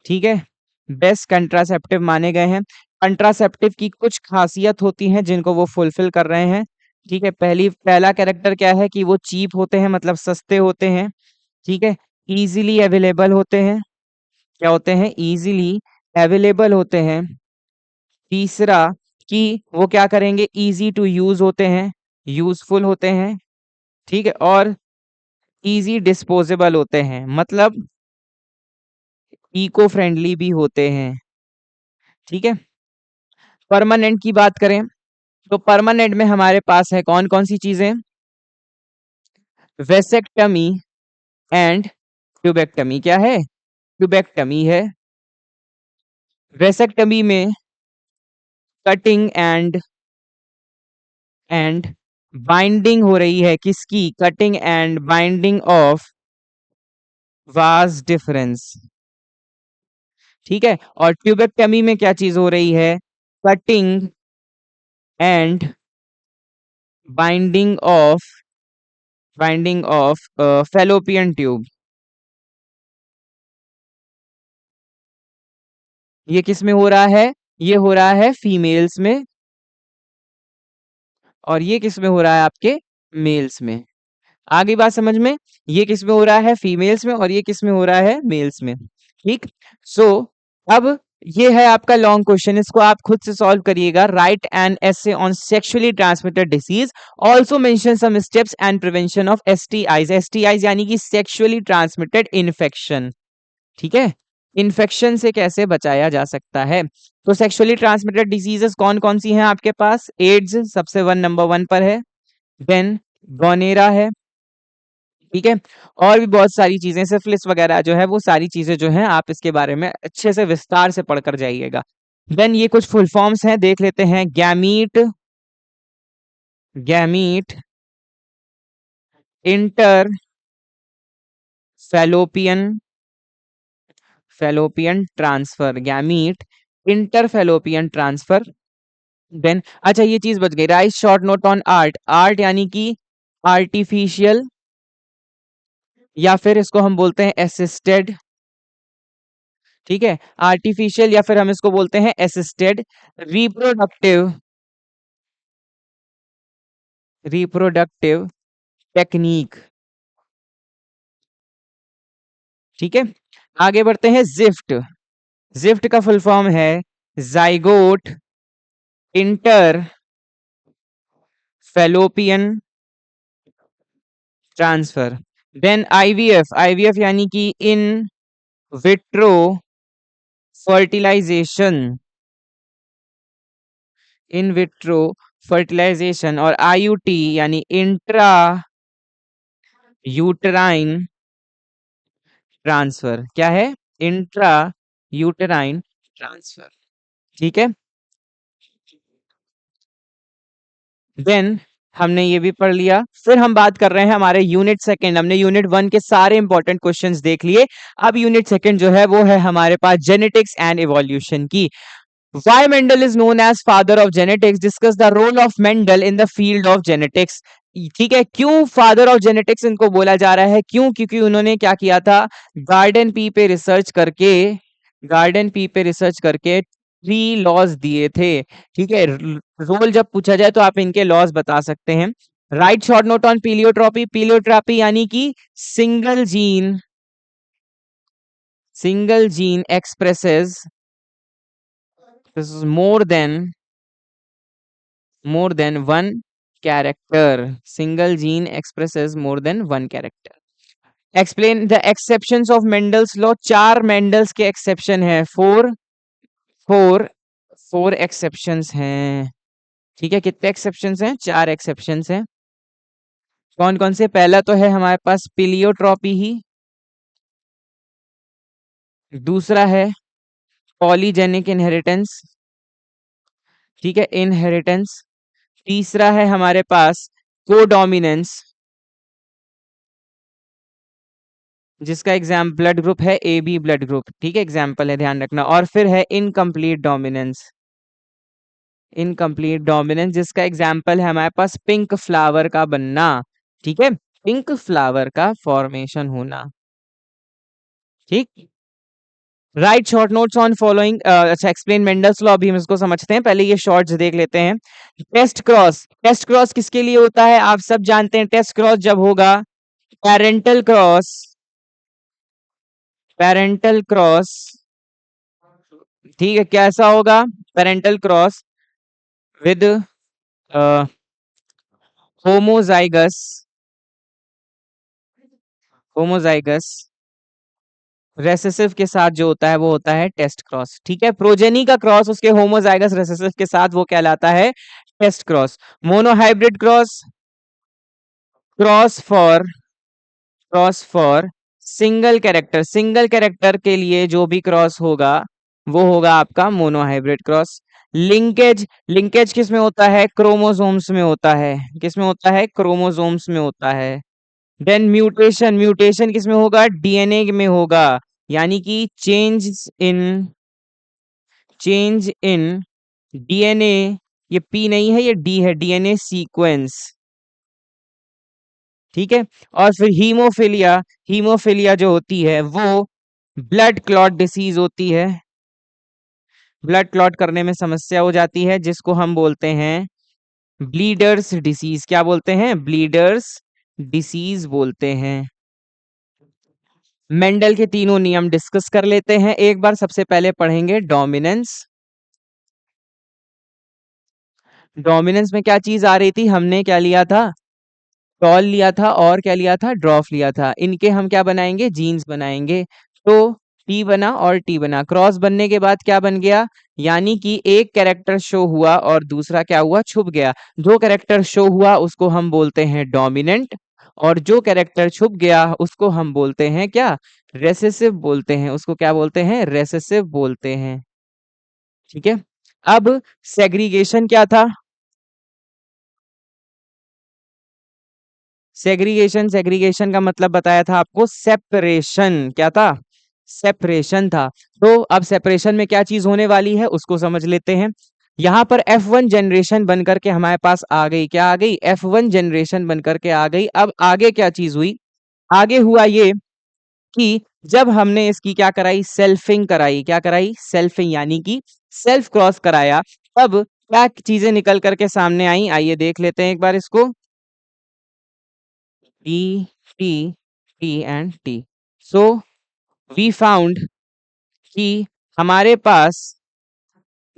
ठीक है, बेस्ट कंट्रासेप्टिव माने गए हैं। कंट्रासेप्टिव की कुछ खासियत होती हैं जिनको वो फुलफिल कर रहे हैं, ठीक है। पहला कैरेक्टर क्या है कि वो चीप होते हैं, मतलब सस्ते होते हैं, ठीक है, इजीली अवेलेबल होते हैं, क्या होते हैं, इजीली अवेलेबल होते हैं। तीसरा कि वो क्या करेंगे, इजी टू यूज होते हैं, यूजफुल होते हैं, ठीक है, और इजी डिस्पोजेबल होते हैं, मतलब इको फ्रेंडली भी होते हैं, ठीक है। परमानेंट की बात करें तो परमानेंट में हमारे पास है कौन कौन सी चीजें, वेसेक्टमी एंड ट्यूबेक्टमी। क्या है, ट्यूबेक्टमी है। वेसेक्टमी में कटिंग एंड बाइंडिंग हो रही है, किसकी, cutting and binding of vas deferens, ठीक है। और ट्यूबेक्टमी में क्या चीज हो रही है, cutting and binding of fallopian tube. ये किस में हो रहा है, ये हो रहा है फीमेल्स में, और ये किस में हो रहा है, आपके मेल्स में। आ गई बात समझ में, ये किस में हो रहा है, फीमेल्स में, और ये किस में हो रहा है, मेल्स में, ठीक। सो अब ये है आपका लॉन्ग क्वेश्चन, इसको आप खुद से सॉल्व करिएगा। Write an essay on sexually transmitted disease, also mention some steps and prevention of STIs. STIs यानी कि सेक्सुअली ट्रांसमिटेड इन्फेक्शन, ठीक है, इन्फेक्शन से कैसे बचाया जा सकता है। तो सेक्सुअली ट्रांसमिटेड डिजीजेस कौन कौन सी हैं आपके पास, एड्स सबसे नंबर 1 पर है, देन गोनेरा है, ठीक है, और भी बहुत सारी चीजें, सिफिलिस वगैरह जो है, वो सारी चीजें जो हैं आप इसके बारे में अच्छे से विस्तार से पढ़कर जाइएगा। देन ये कुछ फुल फॉर्म्स हैं, देख लेते हैं। Gamete, gamete inter fallopian, fallopian transfer, gamete inter fallopian transfer. Then अच्छा ये चीज बच गई, write short note on ART. ART यानी कि आर्टिफिशियल, या फिर इसको हम बोलते हैं असिस्टेड, ठीक है, आर्टिफिशियल, या फिर हम इसको बोलते हैं असिस्टेड रिप्रोडक्टिव, रिप्रोडक्टिव टेक्निक, ठीक है। आगे बढ़ते हैं, जिफ्ट। जिफ्ट का फुल फॉर्म है zygote inter fallopian transfer. Then IVF, IVF यानी कि in vitro fertilisation, in vitro fertilisation. और आईयूटी यानी इंट्रा यूटराइन ट्रांसफर, क्या है, इंट्रा यूटराइन ट्रांसफर, ठीक है। देन हमने ये भी पढ़ लिया, फिर हम बात कर रहे हैं हमारे यूनिट सेकंड। हमने यूनिट 1 के सारे इंपॉर्टेंट क्वेश्चंस देख लिए, अब यूनिट सेकंड जो है वो है हमारे पास जेनेटिक्स एंड इवोल्यूशन की। Why Mendel is known as father of genetics? Discuss the role of Mendel in the field of genetics. ठीक है, क्यों फादर ऑफ जेनेटिक्स इनको बोला जा रहा है, क्यों, क्योंकि उन्होंने क्या किया था, गार्डन पी पे रिसर्च करके, गार्डन पी पे रिसर्च करके 3 लॉज दिए थे, ठीक है। रोल जब पूछा जाए तो आप इनके लॉज बता सकते हैं। Write short note on pleiotropy. Pleiotropy यानी कि single gene, single gene expresses more than one character. Single gene expresses more than one character. Explain the exceptions of Mendel's law. 4 Mendel's के एक्सेप्शन है, four exceptions हैं, ठीक है। कितने exceptions हैं, 4 exceptions हैं। कौन कौन से, पहला तो है हमारे पास पिलियोट्रॉपी ही, दूसरा है पॉलीजेनिक इनहेरिटेंस, ठीक है, इनहेरिटेंस। तीसरा है हमारे पास कोडोमिनेंस, जिसका एग्जाम ब्लड ग्रुप है ए बी ब्लड ग्रुप, ठीक है, एग्जाम्पल है, ध्यान रखना। और फिर है इनकम्प्लीट डोमिनेंस, इनकम्प्लीट डोमिनेंस जिसका एग्जाम्पल है हमारे पास पिंक फ्लावर का बनना, ठीक है, पिंक फ्लावर का फॉर्मेशन होना। ठीक, right short notes on following, अच्छा एक्सप्लेन मेंडल्स लॉ, अभी हम इसको समझते हैं, पहले ये शॉर्ट्स देख लेते हैं। टेस्ट क्रॉस किसके लिए होता है, आप सब जानते हैं। टेस्ट क्रॉस जब होगा पेरेंटल क्रॉस, पेरेंटल क्रॉस, ठीक है, कैसा होगा, parental cross with homozygous, homozygous recessive के साथ जो होता है वो होता है टेस्ट क्रॉस। ठीक है, प्रोजेनी का क्रॉस उसके होमोजाइगस रेसेसिव के साथ वो कहलाता है test cross. Monohybrid cross, cross for, cross for single character के लिए जो भी क्रॉस होगा वो होगा आपका मोनोहाइब्रिड क्रॉस। लिंकेज, लिंकेज किस में होता है, क्रोमोसोम्स में होता है, किस में होता है, क्रोमोसोम्स में होता है। देन म्यूटेशन, म्यूटेशन किस में होगा, डीएनए में होगा, यानी कि चेंज इन डीएनए, ये पी नहीं है ये डी है, डीएनए सीक्वेंस। ठीक है, और फिर हीमोफिलिया, हीमोफिलिया जो होती है वो ब्लड क्लॉट डिसीज होती है, ब्लड क्लॉट करने में समस्या हो जाती है, जिसको हम बोलते हैं ब्लीडर्स डिसीज। क्या बोलते हैं, ब्लीडर्स डिसीज बोलते हैं। मेंडल के तीनों नियम डिस्कस कर लेते हैं एक बार। सबसे पहले पढ़ेंगे डोमिनेंस। डोमिनेंस में क्या चीज आ रही थी, हमने क्या लिया था, टॉल लिया था और क्या लिया था, ड्रॉफ लिया था। इनके हम क्या बनाएंगे, जीन्स बनाएंगे। तो टी बना और टी बना, क्रॉस बनने के बाद क्या बन गया, यानी कि एक कैरेक्टर शो हुआ और दूसरा क्या हुआ, छुप गया। जो कैरेक्टर शो हुआ उसको हम बोलते हैं डोमिनेंट, और जो कैरेक्टर छुप गया उसको हम बोलते हैं क्या, रेसेसिव बोलते हैं, उसको क्या बोलते हैं, रेसेसिव बोलते हैं। ठीक है, अब सेग्रीगेशन क्या था, सेग्रीगेशन, सेग्रीगेशन का मतलब बताया था आपको, सेपरेशन। क्या था, सेपरेशन था। तो अब सेपरेशन में क्या चीज होने वाली है उसको समझ लेते हैं। यहां पर F1 जनरेशन बनकर के हमारे पास आ गई, क्या आ गई, F1 जनरेशन बनकर के आ गई। अब आगे क्या चीज हुई, आगे हुआ ये कि जब हमने इसकी क्या कराई, सेल्फिंग कराई, क्या कराई, सेल्फिंग, यानी कि सेल्फ क्रॉस कराया, तब क्या चीजें निकल करके सामने आई, आइए देख लेते हैं एक बार इसको। T, T, T and T. So we found कि हमारे पास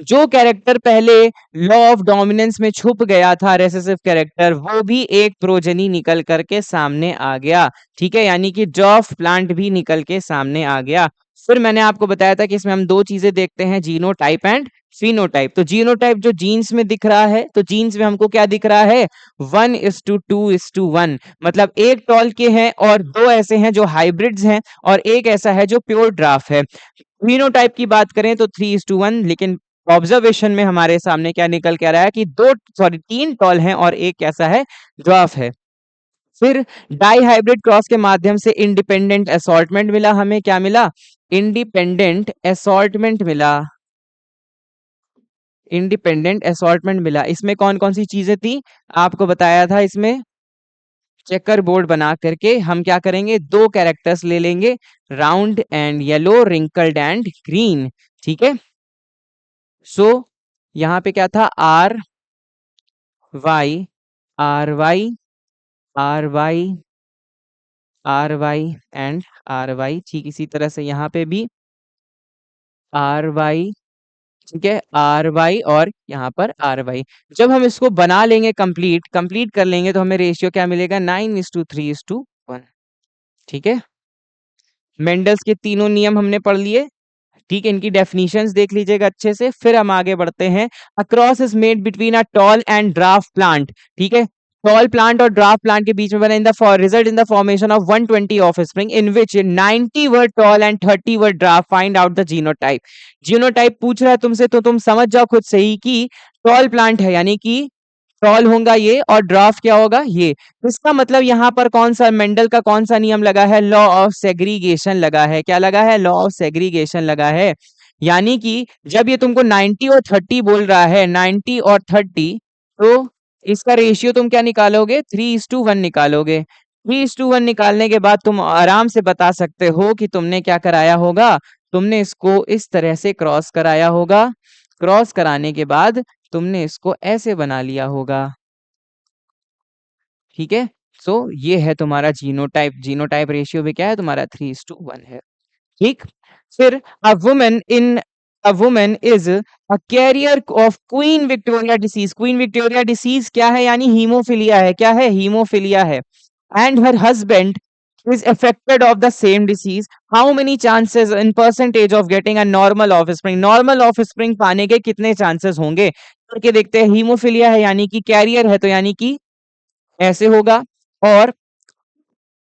जो कैरेक्टर पहले लॉ ऑफ डोमिनेंस में छुप गया था, रेसेसिव कैरेक्टर, वो भी एक प्रोजेनी निकल करके सामने आ गया। ठीक है, यानी कि ड्रॉफ प्लांट भी निकल के सामने आ गया। फिर मैंने आपको बताया था कि इसमें हम दो चीजें देखते हैं, जीनोटाइप एंड फिनोटाइप। तो जीनोटाइप जो जीन्स में दिख रहा है, तो जीन्स में हमको क्या दिख रहा है, 1:2:1, मतलब एक टॉल के हैं और दो ऐसे हैं जो हाइब्रिड्स हैं और एक ऐसा है जो प्योर ड्राफ है। फिनोटाइप की बात करें तो 3:1, लेकिन ऑब्जर्वेशन में हमारे सामने क्या निकल के आ रहा है कि तीन टॉल हैं और एक कैसा है, ड्वार्फ है। फिर डाई हाइब्रिड क्रॉस के माध्यम से इंडिपेंडेंट असॉर्टमेंट मिला, हमें क्या मिला, इंडिपेंडेंट असॉर्टमेंट मिला, इंडिपेंडेंट असॉर्टमेंट मिला। इसमें कौन कौन सी चीजें थी, आपको बताया था, इसमें चेकर बोर्ड बना करके हम क्या करेंगे, दो कैरेक्टर्स ले लेंगे, round and yellow, wrinkled and green. ठीक है, सो यहाँ पे क्या था, R Y, R Y, R Y, R Y and R Y. ठीक इसी तरह से यहाँ पे भी आर वाई, ठीक है, आर वाई और यहाँ पर आर वाई। जब हम इसको बना लेंगे, कंप्लीट कंप्लीट कर लेंगे, तो हमें रेशियो क्या मिलेगा, 9:3:1। ठीक है, मेंडल्स के तीनों नियम हमने पढ़ लिए। ठीक है, इनकी डेफिनेशंस देख लीजिएगा अच्छे से, फिर हम आगे बढ़ते हैं। A cross is made between a tall and dwarf plant. ठीक है, टॉल प्लांट और ड्राफ्ट प्लांट के बीच में बना in the result in the formation of 120 offspring in which 90 were tall and 30 were draft, find out the genotype. Genotype पूछ रहा है तुमसे, तो तुम समझ जाओ खुद से ही कि टॉल प्लांट है, यानी कि टॉल होगा ये और ड्राफ्ट क्या होगा ये। इसका मतलब यहाँ पर कौन सा, मेंडल का कौन सा नियम लगा है, लॉ ऑफ सेग्रीगेशन लगा है। क्या लगा है, लॉ ऑफ सेग्रीगेशन लगा है। यानी कि जब ये तुमको 90 और 30 बोल रहा है, 90 और 30, तो इसका रेशियो तुम क्या निकालोगे, 3:1 निकालोगे। 3:1 निकालने के बाद तुम आराम से बता सकते हो कि तुमने क्या कराया होगा, तुमने इसको इस तरह से क्रॉस कराया होगा। क्रॉस कराने के बाद तुमने इसको ऐसे बना लिया होगा। ठीक है, सो ये है तुम्हारा जीनोटाइप। जीनोटाइप रेशियो भी क्या है तुम्हारा, 3:1 है। ठीक, फिर a woman is a carrier of queen Victoria disease. Queen Victoria disease क्या है, यानी हीमोफिलिया है। क्या है, हीमोफिलिया है। And her husband is affected of the same disease. How many chances in percentage of getting a normal offspring? Normal offspring पाने के कितने chances होंगे करके देखते हैं। हीमोफिलिया है यानी कि कैरियर है, तो यानी कि ऐसे होगा। और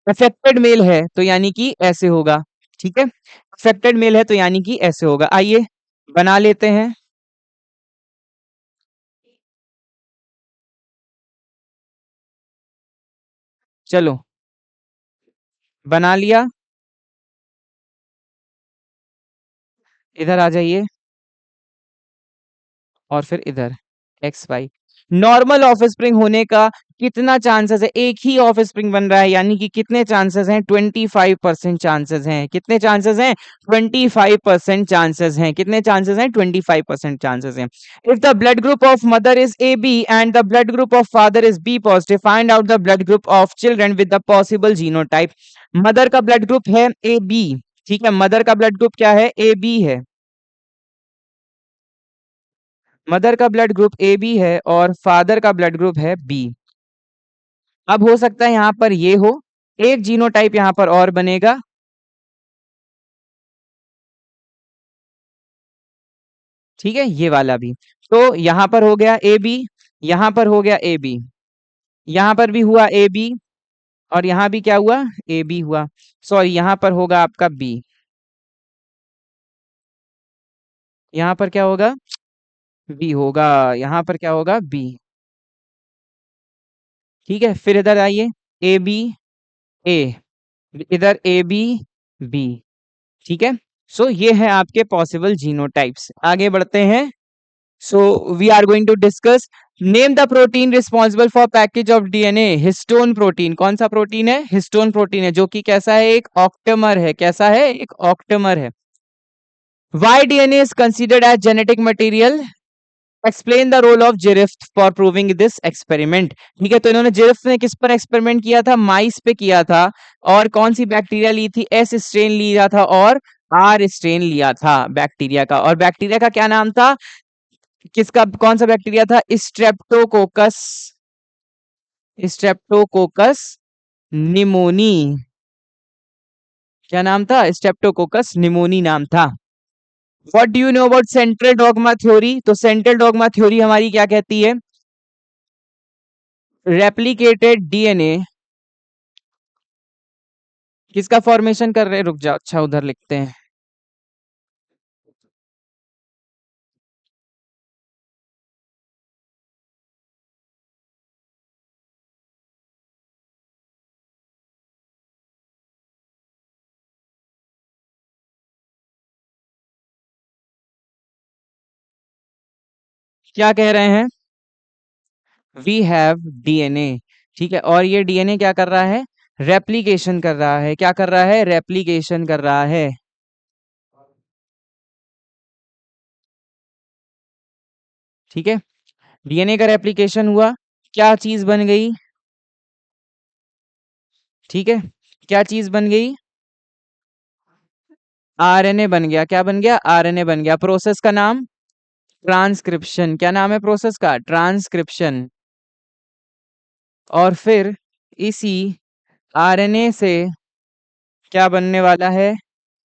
अफेक्टेड मेल है तो यानी कि ऐसे होगा। ठीक है, अफेक्टेड मेल है तो यानी कि ऐसे होगा। आइए बना लेते हैं। चलो बना लिया, इधर आ जाइए और फिर इधर X Y. Normal offspring होने का कितना चांसेस है, एक ही ऑफ स्प्रिंग बन रहा है यानी कि कितने चांसेस हैं, 25% चांसेस हैं। कितने चांसेस हैं, 25% चांसेस हैं। कितने चांसेस हैं, 25% चांसेस हैं। If the blood group of mother is A B and the blood group of father is B positive, find out the blood group of children with the possible genotype. Mother का blood group है A B. ठीक है, mother का blood group क्या है, A B है। Mother का blood group A B है और फादर का ब्लड ग्रुप है बी। अब हो सकता है यहां पर ये हो, एक जीनोटाइप यहां पर और बनेगा। ठीक है, ये वाला भी। तो यहां पर हो गया ए बी, यहां पर हो गया ए बी, यहां पर भी हुआ ए बी, और यहां भी क्या हुआ, ए बी हुआ। सॉरी, यहां पर होगा आपका बी, यहां पर क्या होगा, बी होगा, यहां पर क्या होगा, बी। ठीक है, फिर इधर आइए, ए बी ए, इधर ए बी बी। ठीक है, सो ये है आपके पॉसिबल जीनोटाइप्स। आगे बढ़ते हैं। So we are going to discuss, name the protein responsible for package of DNA. Histone protein, कौन सा प्रोटीन है, हिस्टोन प्रोटीन है, जो कि कैसा है, एक ऑक्टेमर है। कैसा है, एक ऑक्टेमर है। Why DNA is considered as genetic material, explain the role of Griffith for proving this experiment. ठीक है, तो इन्होंने जिरिफ्ट ने किस पर एक्सपेरिमेंट किया था, माइस पे किया था। और कौन सी बैक्टीरिया ली थी, एस स्ट्रेन लिया था और आर स्ट्रेन लिया था बैक्टीरिया का। और बैक्टीरिया का क्या नाम था, किसका, कौन सा बैक्टीरिया था, स्ट्रेप्टोकोकस, स्ट्रेप्टोकोकस निमोनी। क्या नाम था, स्ट्रेप्टोकोकस निमोनी नाम था। What do you know about central dogma theory. तो सेंट्रल डॉगमा थ्योरी हमारी क्या कहती है, रेप्लिकेटेड डीएनए किसका फॉर्मेशन कर रहे हैं, रुक जाओ, अच्छा उधर लिखते हैं। क्या कह रहे हैं, वी हैव डीएनए। ठीक है, और ये डीएनए क्या कर रहा है, रेप्लिकेशन कर रहा है। क्या कर रहा है, रेप्लिकेशन कर रहा है। ठीक है, डीएनए का रेप्लिकेशन हुआ, क्या चीज बन गई। ठीक है, क्या चीज बन गई, आरएनए बन गया। क्या बन गया, आरएनए बन गया। प्रोसेस का नाम ट्रांसक्रिप्शन। क्या नाम है प्रोसेस का, ट्रांसक्रिप्शन। और फिर इसी आरएनए से क्या बनने वाला है,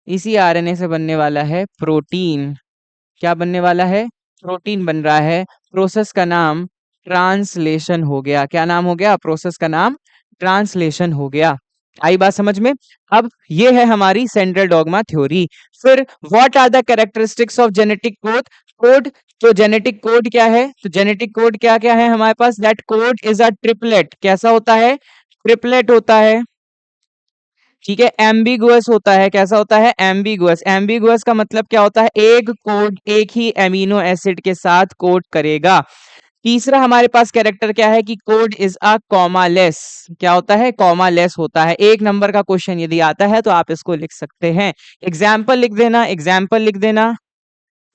इसी आरएनए से बनने वाला है प्रोटीन। क्या बनने वाला है, प्रोटीन बन रहा है। प्रोसेस का नाम ट्रांसलेशन हो गया। क्या नाम हो गया, प्रोसेस का नाम ट्रांसलेशन हो गया। आई बात समझ में। अब ये है हमारी सेंट्रल डॉगमा थ्योरी। फिर what are the characteristics of genetic code. Code, तो जेनेटिक कोड क्या है, तो जेनेटिक कोड क्या क्या है हमारे पास, that code is a triplet. कैसा होता है, ट्रिपलेट होता है। ठीक है, एम्बिगुअस होता है। कैसा होता है, एम्बिगुअस। एम्बिगुअस का मतलब क्या होता है, एक कोड एक ही एमिनो एसिड के साथ कोड करेगा। तीसरा हमारे पास कैरेक्टर क्या है कि code is a comma less. क्या होता है? कॉमा लेस होता है। एक नंबर का क्वेश्चन यदि आता है तो आप इसको लिख सकते हैं। एग्जाम्पल लिख देना, एग्जाम्पल लिख देना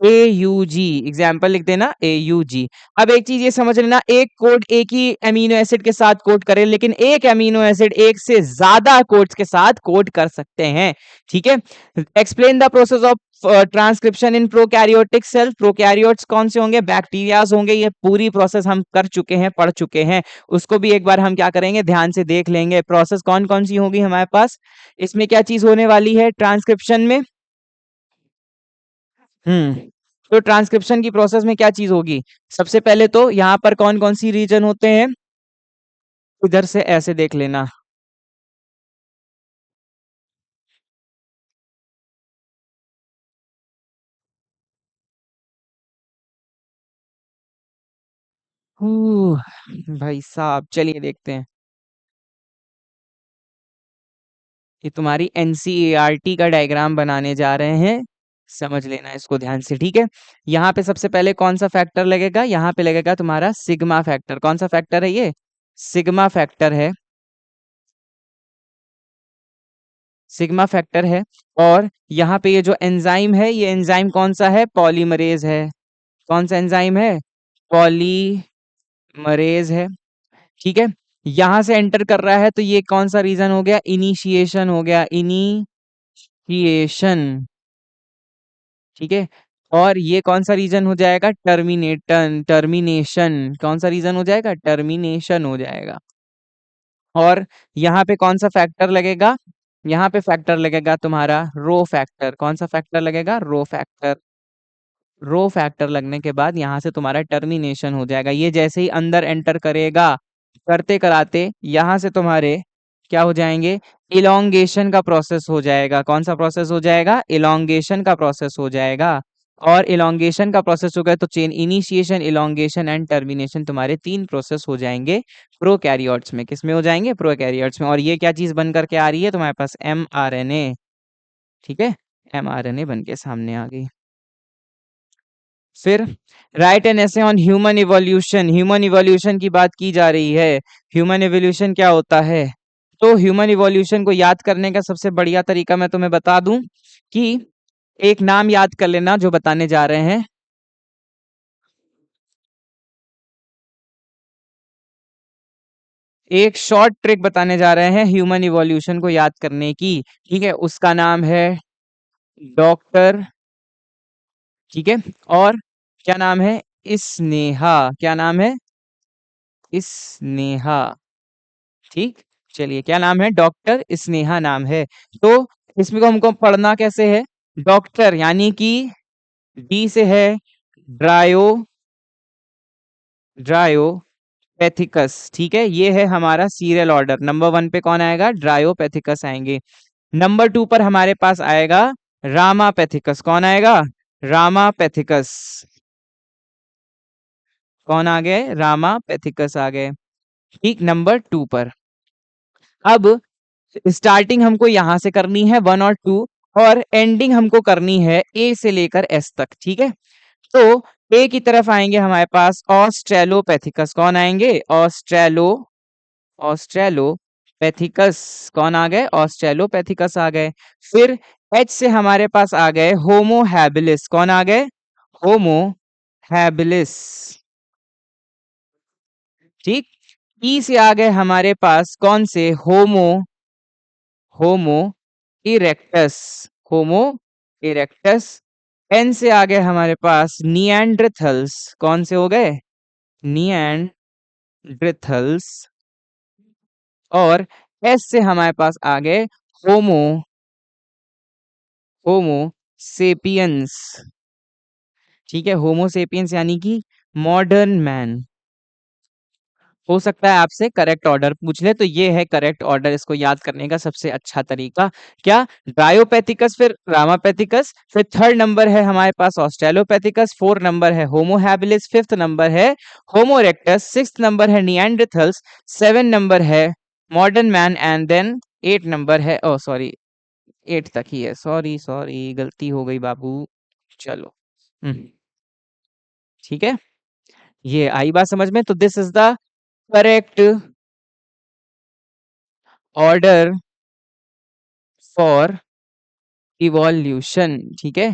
AUG, एग्जाम्पल लिख देना AUG। अब एक चीज ये समझ लेना, एक कोड एक ही अमीनो एसिड के साथ कोड करे, लेकिन एक अमीनो एसिड एक से ज्यादा कोड्स के साथ कोड कर सकते हैं। ठीक है। Explain the process of transcription in prokaryotic cell. Prokaryotes कौन से होंगे? बैक्टीरियाज होंगे। ये पूरी प्रोसेस हम कर चुके हैं, पढ़ चुके हैं। उसको भी एक बार हम क्या करेंगे, ध्यान से देख लेंगे। प्रोसेस कौन कौन सी होगी हमारे पास, इसमें क्या चीज होने वाली है ट्रांसक्रिप्शन में। तो ट्रांसक्रिप्शन की प्रोसेस में क्या चीज होगी? सबसे पहले तो यहाँ पर कौन कौन सी रीजन होते हैं, इधर से ऐसे देख लेना। हूँ, भाई साहब चलिए देखते हैं। ये तुम्हारी एनसीईआरटी का डायग्राम बनाने जा रहे हैं, समझ लेना इसको ध्यान से। ठीक है। यहाँ पे सबसे पहले कौन सा फैक्टर लगेगा? यहाँ पे लगेगा तुम्हारा सिग्मा फैक्टर। कौन सा फैक्टर है ये? सिग्मा फैक्टर है, सिग्मा फैक्टर है। और यहाँ पे ये जो एंजाइम है, ये एंजाइम कौन सा है? पॉलीमरेज है। कौन सा एंजाइम है? पॉलीमरेज है। ठीक है। यहां से एंटर कर रहा है तो ये कौन सा रीजन हो गया? इनिशिएशन हो गया, इनिशिएशन। ठीक है। और ये कौन सा रीजन हो जाएगा? टर्मिनेशन। कौन सा रीजन हो जाएगा? टर्मिनेशन हो जाएगा। और यहाँ पे कौन सा फैक्टर लगेगा? यहाँ पे फैक्टर लगेगा तुम्हारा रो फैक्टर। कौन सा फैक्टर लगेगा? Rho factor. रो फैक्टर लगने के बाद यहाँ से तुम्हारा टर्मिनेशन हो जाएगा। ये जैसे ही अंदर एंटर करेगा, करते कराते यहाँ से तुम्हारे क्या हो जाएंगे? इलोंगेशन का प्रोसेस हो जाएगा। कौन सा प्रोसेस हो जाएगा? इलोंगेशन का प्रोसेस हो जाएगा। और इलोंगेशन का प्रोसेस हो गया तो chain initiation, elongation and termination, तुम्हारे 3 प्रोसेस हो जाएंगे प्रोकैरियोट्स में। किस में हो जाएंगे? प्रोकैरियोट्स में। और ये क्या चीज बन करके आ रही है तुम्हारे पास? mRNA। ठीक है। mRNA बन के सामने आ गई। फिर राइट एन ऐसे on human evolution. Human evolution की बात की जा रही है। ह्यूमन इवोल्यूशन क्या होता है? तो ह्यूमन इवोल्यूशन को याद करने का सबसे बढ़िया तरीका मैं तुम्हें बता दूं कि एक नाम याद कर लेना जो बताने जा रहे हैं। एक शॉर्ट ट्रिक बताने जा रहे हैं ह्यूमन इवोल्यूशन को याद करने की। ठीक है। उसका नाम है डॉक्टर। ठीक है। और क्या नाम है? स्नेहा। क्या नाम है? स्नेहा। ठीक। चलिए, क्या नाम है? डॉक्टर स्नेहा नाम है। तो इसमें को हमको पढ़ना कैसे है? डॉक्टर यानी कि डी से है ड्रायो, ड्रायोपैथिकस। ठीक है। ये है हमारा सीरियल ऑर्डर। नंबर 1 पे कौन आएगा? ड्रायोपैथिकस आएंगे। नंबर 2 पर हमारे पास आएगा रामापैथिकस। कौन आएगा? रामापैथिकस। कौन आ गए? रामापैथिकस आ गए। ठीक। नंबर 2 पर। अब स्टार्टिंग हमको यहां से करनी है 1 और 2, और एंडिंग हमको करनी है ए से लेकर एस तक। ठीक है। तो ए की तरफ आएंगे हमारे पास ऑस्ट्रेलोपैथिकस। कौन आएंगे? ऑस्ट्रेलोपैथिकस। कौन आ गए? ऑस्ट्रेलोपैथिकस आ गए। फिर एच से हमारे पास आ गए होमो हैबिलिस। कौन आ गए? Homo habilis. ठीक। ई से आ गए हमारे पास कौन से? होमो होमो इरेक्टस। होमो इरेक्टस। एन से आ गए हमारे पास निएंड्रथल्स। कौन से हो गए? निएंड्रथल्स। और एस से हमारे पास आ गए होमो होमो सेपियंस। ठीक है। होमो सेपियंस यानी कि मॉडर्न मैन। हो सकता है आपसे करेक्ट ऑर्डर पूछ ले, तो ये है करेक्ट ऑर्डर इसको याद करने का सबसे अच्छा तरीका। क्या? ड्रायोपैथिकस, फिर रामापैथिकस, फिर थर्ड नंबर है हमारे पास ऑस्ट्रेलोपैथिकस, फोर्थ नंबर है होमो हैबिलिस, फिफ्थ नंबर है होमो इरेक्टस, सिक्स्थ नंबर है निएंडरथल्स, सेवन नंबर है modern man, and then eight number है, ओ सॉरी, एट तक ही है। सॉरी सॉरी, गलती हो गई बाबू। चलो। हम्म, ठीक है। ये आई बात समझ में? तो this is the correct order for evolution. ठीक है,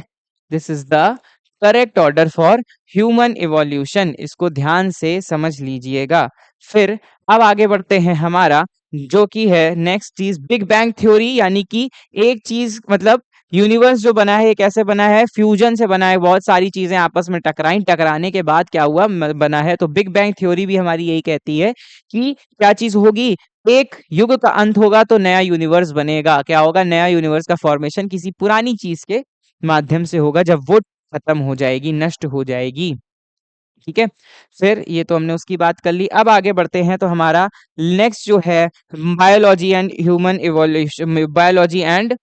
this is the correct order for human evolution. इसको ध्यान से समझ लीजिएगा। फिर अब आगे बढ़ते हैं, हमारा जो कि है नेक्स्ट चीज बिग बैंग थ्योरी, यानी कि एक चीज मतलब यूनिवर्स जो बना है ये कैसे बना है? फ्यूजन से बना है, बहुत सारी चीजें आपस में टकराई, टकराने के बाद क्या हुआ बना है। तो बिग बैंग थ्योरी भी हमारी यही कहती है कि क्या चीज होगी, एक युग का अंत होगा तो नया यूनिवर्स बनेगा। क्या होगा? नया यूनिवर्स का फॉर्मेशन किसी पुरानी चीज के माध्यम से होगा जब वो खत्म हो जाएगी, नष्ट हो जाएगी। ठीक है, फिर ये तो हमने उसकी बात कर ली। अब आगे बढ़ते हैं, तो हमारा नेक्स्ट जो है biology and human evolution, biology and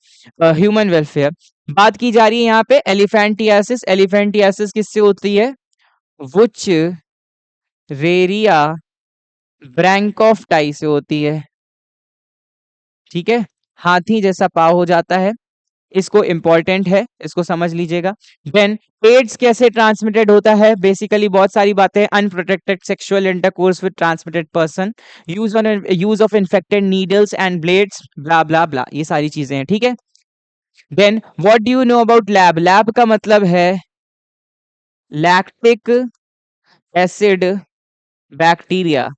human welfare बात की जा रही है यहाँ पे। एलिफेंटियासिस, एलिफेंटियासिस किससे होती है? वुच रेरिया ब्रैंकोफ्टाई से होती है। ठीक है, हाथी जैसा पाव हो जाता है। इसको इंपॉर्टेंट है, इसको समझ लीजिएगा। देन एड्स कैसे ट्रांसमिटेड होता है? बेसिकली बहुत सारी बातें, unprotected sexual intercourse with transmitted person, use of infected needles and blades, blah blah blah, ये सारी चीजें हैं। ठीक है, then what do you know about LAB? LAB का मतलब है लैक्टिक एसिड बैक्टीरिया।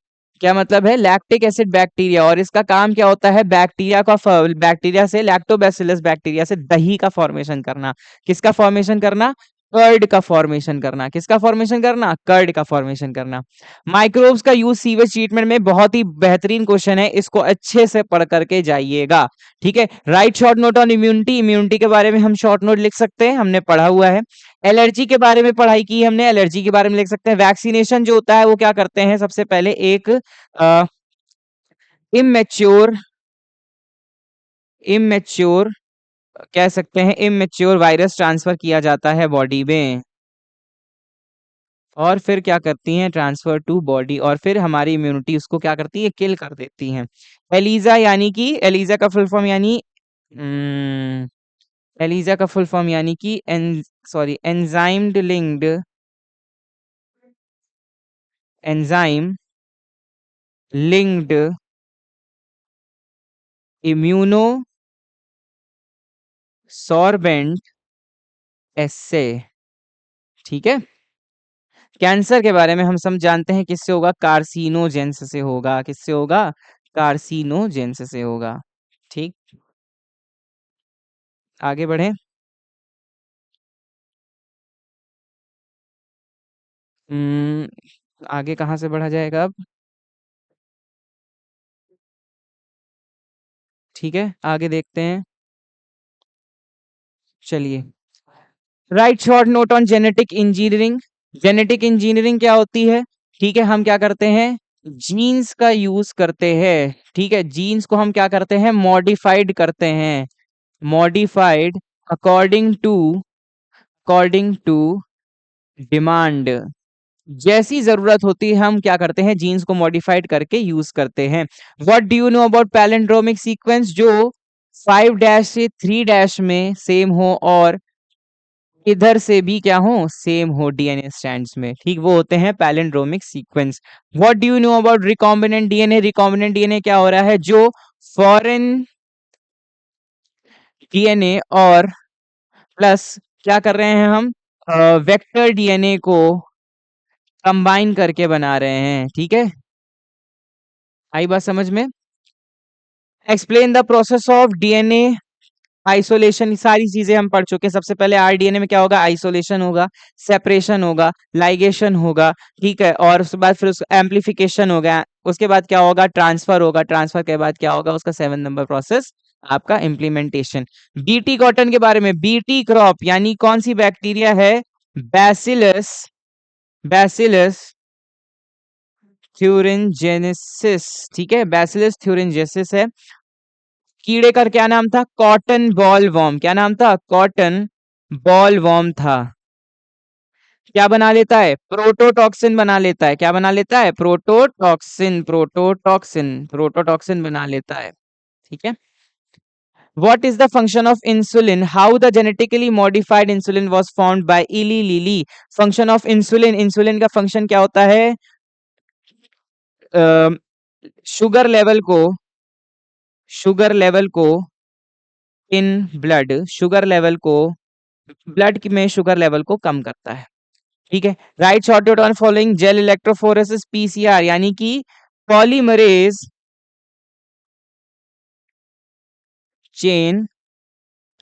क्या मतलब है? Lactic acid bacteria. और इसका काम क्या होता है? बैक्टीरिया का बैक्टीरिया से, लैक्टोबैसिलस बैक्टीरिया से दही का फॉर्मेशन करना। किसका फॉर्मेशन करना? कर्ड का फॉर्मेशन करना। किसका फॉर्मेशन करना? कर्ड का फॉर्मेशन करना। माइक्रोब्स का यूज सीवेज ट्रीटमेंट में, बहुत ही बेहतरीन क्वेश्चन है, इसको अच्छे से पढ़ करके जाइएगा। ठीक है, right short note on immunity, immunity के बारे में हम शॉर्ट नोट लिख सकते हैं, हमने पढ़ा हुआ है। एलर्जी के बारे में पढ़ाई की हमने, एलर्जी के बारे में लिख सकते हैं। वैक्सीनेशन जो होता है वो क्या करते हैं? सबसे पहले एक इमेच्योर इमेच्योर कह सकते हैं, इमेच्योर वायरस ट्रांसफर किया जाता है बॉडी में, और फिर क्या करती हैं? ट्रांसफर टू बॉडी, और फिर हमारी इम्यूनिटी उसको क्या करती है? किल कर देती हैं। एलिजा, यानी कि एलिजा का फुल फॉर्म यानी एलिजा का फुल फॉर्म यानी कि enzyme linked, enzyme linked immunosorbent assay. ठीक है, कैंसर के बारे में हम सब जानते हैं किससे होगा? कार्सिनोजेंस से होगा। किससे होगा? कार्सिनोजेंस से होगा। ठीक, आगे बढ़े। हम्म, आगे कहाँ से बढ़ा जाएगा अब? ठीक है, आगे देखते हैं। चलिए, right short note on genetic engineering. Genetic engineering क्या होती है? ठीक है, हम क्या करते हैं? जीन्स का यूज करते हैं। ठीक है, जीन्स को हम क्या करते हैं? मॉडिफाइड करते हैं। Modified according to demand. जैसी जरूरत होती है हम क्या करते हैं? जीन्स को मॉडिफाइड करके यूज करते हैं। What do you know about palindromic sequence? जो 5' से 3' में सेम हो और इधर से भी क्या हो? सेम हो डीएनए स्ट्रैंड्स में। ठीक, वो होते हैं palindromic sequence. What do you know about recombinant DNA? Recombinant DNA क्या हो रहा है? जो फॉरेन डीएनए और प्लस क्या कर रहे हैं हम? वेक्टर डीएनए को कंबाइन करके बना रहे हैं। ठीक है, आई बात समझ में? Explain the process of DNA isolation. सारी चीजें हम पढ़ चुके हैं। सबसे पहले आरडीएनए में क्या होगा? आइसोलेशन होगा, सेपरेशन होगा, लाइगेशन होगा। ठीक है, और उसके बाद फिर एम्पलीफिकेशन होगा, उसके बाद क्या होगा? ट्रांसफर होगा, ट्रांसफर के बाद क्या होगा? उसका 7 नंबर प्रोसेस आपका इम्प्लीमेंटेशन। बीटी कॉटन के बारे में, बीटी क्रॉप यानी कौन सी बैक्टीरिया है? Bacillus, bacillus thuringiensis. ठीक है, बैसिलस थ्यूरिनजेनेसिस है। कीड़े का क्या नाम था? Cotton ball warm. क्या नाम था? कॉटन बॉल वॉर्म था। क्या बना लेता है? प्रोटोटॉक्सिन बना लेता है। क्या बना लेता है? प्रोटोटॉक्सिन, प्रोटोटॉक्सिन, प्रोटोटॉक्सिन बना लेता है। ठीक है, What is the function of insulin? How the genetically modified insulin was formed by Eli Lilly? Function of insulin, insulin का function क्या होता है? शुगर लेवल को, शुगर लेवल को इन ब्लड, शुगर लेवल को ब्लड में शुगर लेवल को कम करता है। ठीक है, right shorted on following gel electrophoresis PCR, यानी कि पॉलीमरेज चेन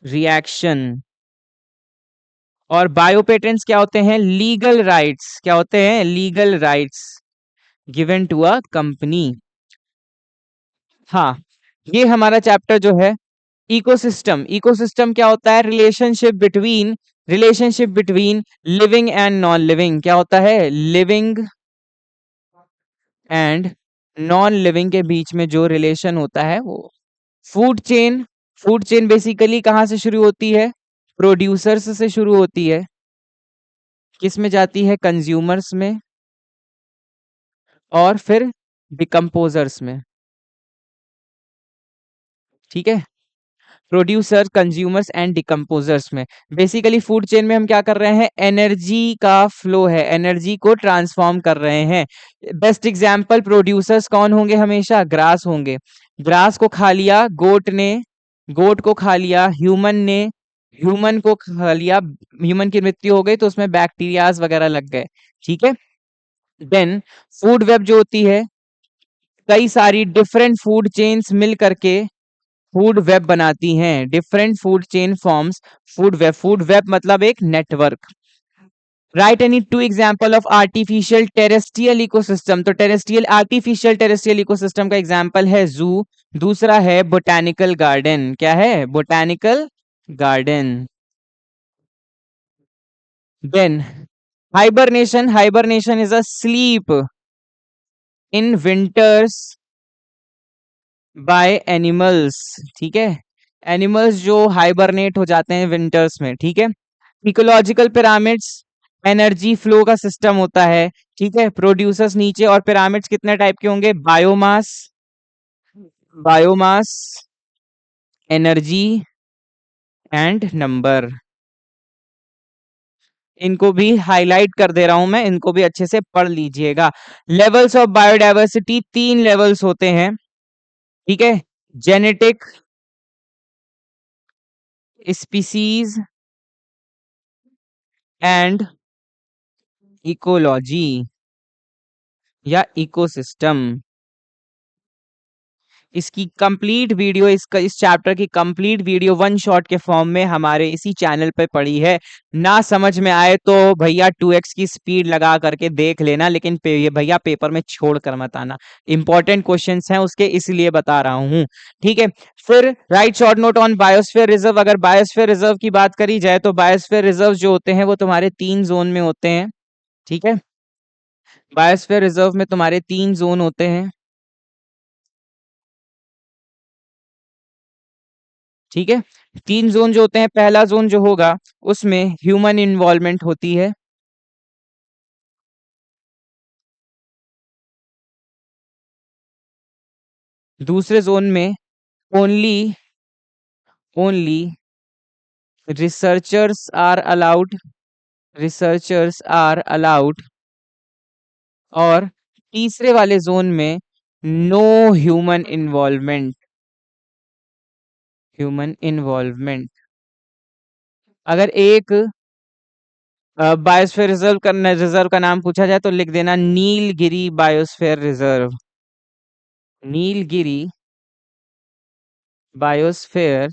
रिएक्शन। और बायोपेटेंट्स क्या होते हैं? Legal rights. क्या होते हैं? Legal rights given to a company. हाँ, ये हमारा चैप्टर जो है इकोसिस्टम। इकोसिस्टम क्या होता है? Relationship between living and non living. क्या होता है? लिविंग एंड नॉन लिविंग के बीच में जो रिलेशन होता है वो। Food chain, food chain basically कहाँ से शुरू होती है? प्रोड्यूसर्स से शुरू होती है। किस में जाती है? कंज्यूमर्स में, और फिर डिकम्पोजर्स में। ठीक है, प्रोड्यूसर, कंज्यूमर्स एंड डिकम्पोजर्स में। बेसिकली फूड चेन में हम क्या कर रहे हैं? एनर्जी का फ्लो है, एनर्जी को ट्रांसफॉर्म कर रहे हैं। बेस्ट एग्जांपल प्रोड्यूसर्स कौन होंगे? हमेशा ग्रास होंगे। ग्रास को खा लिया गोट ने, गोट को खा लिया ह्यूमन ने, ह्यूमन को खा लिया, ह्यूमन की मृत्यु हो गई तो उसमें बैक्टीरियाज वगैरह लग गए। ठीक है, देन फूड वेब जो होती है, कई सारी डिफरेंट फूड चेन्स मिल करके फूड वेब बनाती हैं। Different food chain forms food web. Food web मतलब एक network. Write any two example of artificial terrestrial ecosystem. तो टेरेस्ट्रियल, आर्टिफिशियल टेरेस्ट्रियल इकोसिस्टम का एग्जांपल है जू, दूसरा है बोटैनिकल गार्डन। क्या है? Botanical garden. Then hibernation, hibernation is a sleep in winters by animals. ठीक है, एनिमल्स जो हाइबरनेट हो जाते हैं विंटर्स में। ठीक है, इकोलॉजिकल पिरामिड्स एनर्जी फ्लो का सिस्टम होता है। ठीक है, प्रोड्यूसर्स नीचे, और पिरामिड्स कितने टाइप के होंगे? Biomass, biomass, energy and number. इनको भी हाईलाइट कर दे रहा हूं मैं, इनको भी अच्छे से पढ़ लीजिएगा। लेवल्स ऑफ बायोडायवर्सिटी, 3 लेवल्स होते हैं। ठीक है, जेनेटिक, स्पीसीज एंड इकोलॉजी या इकोसिस्टम। इसकी कंप्लीट वीडियो, इस चैप्टर की कंप्लीट वीडियो वन शॉट के फॉर्म में हमारे इसी चैनल पे पड़ी है। ना समझ में आए तो भैया 2x की स्पीड लगा करके देख लेना, लेकिन ये भैया पेपर में छोड़ कर मत आना। इंपॉर्टेंट क्वेश्चंस हैं उसके, इसलिए बता रहा हूँ। ठीक है, फिर right short note on biosphere reserve. अगर बायोस्फीयर रिजर्व की बात करी जाए तो बायोस्फीयर रिजर्व जो होते हैं वो तुम्हारे 3 जोन में होते हैं। ठीक है, बायोस्फीयर रिजर्व में तुम्हारे 3 जोन होते हैं। ठीक है, 3 जोन जो होते हैं, पहला जोन जो होगा उसमें ह्यूमन इन्वॉल्वमेंट होती है। दूसरे जोन में only, only researchers are allowed, researchers are allowed. और तीसरे वाले जोन में no human involvement, human involvement. अगर एक बायोस्फीयर रिजर्व का नाम पूछा जाए तो लिख देना Nilgiri biosphere reserve, Nilgiri biosphere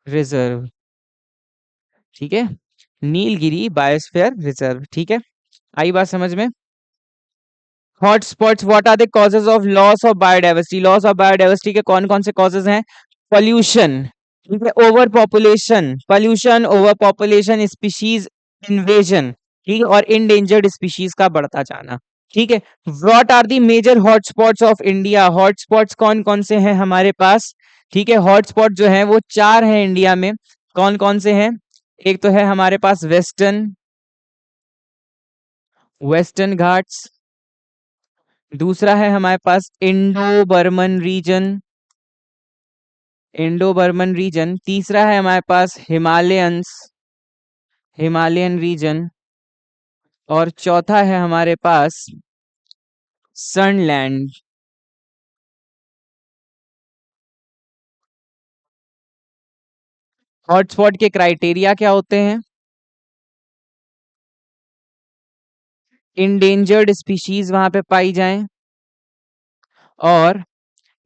reserve. ठीक है, नीलगिरी बायोस्फीयर रिजर्व। ठीक है, आई बात समझ में? Hotspots, what are the causes of loss of biodiversity? Loss of biodiversity के कौन कौन से कॉजेज हैं? पॉल्यूशन, ठीक है, over population, pollution, over population, species invasion, ठीक है, और इंडेंजर्ड स्पीशीज का बढ़ता जाना। ठीक है, what are the major hotspots of India? Hotspots कौन कौन से हैं हमारे पास? ठीक है, हॉटस्पॉट जो है वो 4 हैं इंडिया में। कौन कौन से हैं? एक तो है हमारे पास वेस्टर्न, वेस्टर्न घाट्स। दूसरा है हमारे पास इंडो बर्मन रीजन, इंडो बर्मन रीजन, तीसरा है हमारे पास हिमालयन रीजन, और चौथा है हमारे पास सनलैंड। हॉटस्पॉट के क्राइटेरिया क्या होते हैं? इंडेंजर्ड स्पीशीज वहां पे पाई जाएं और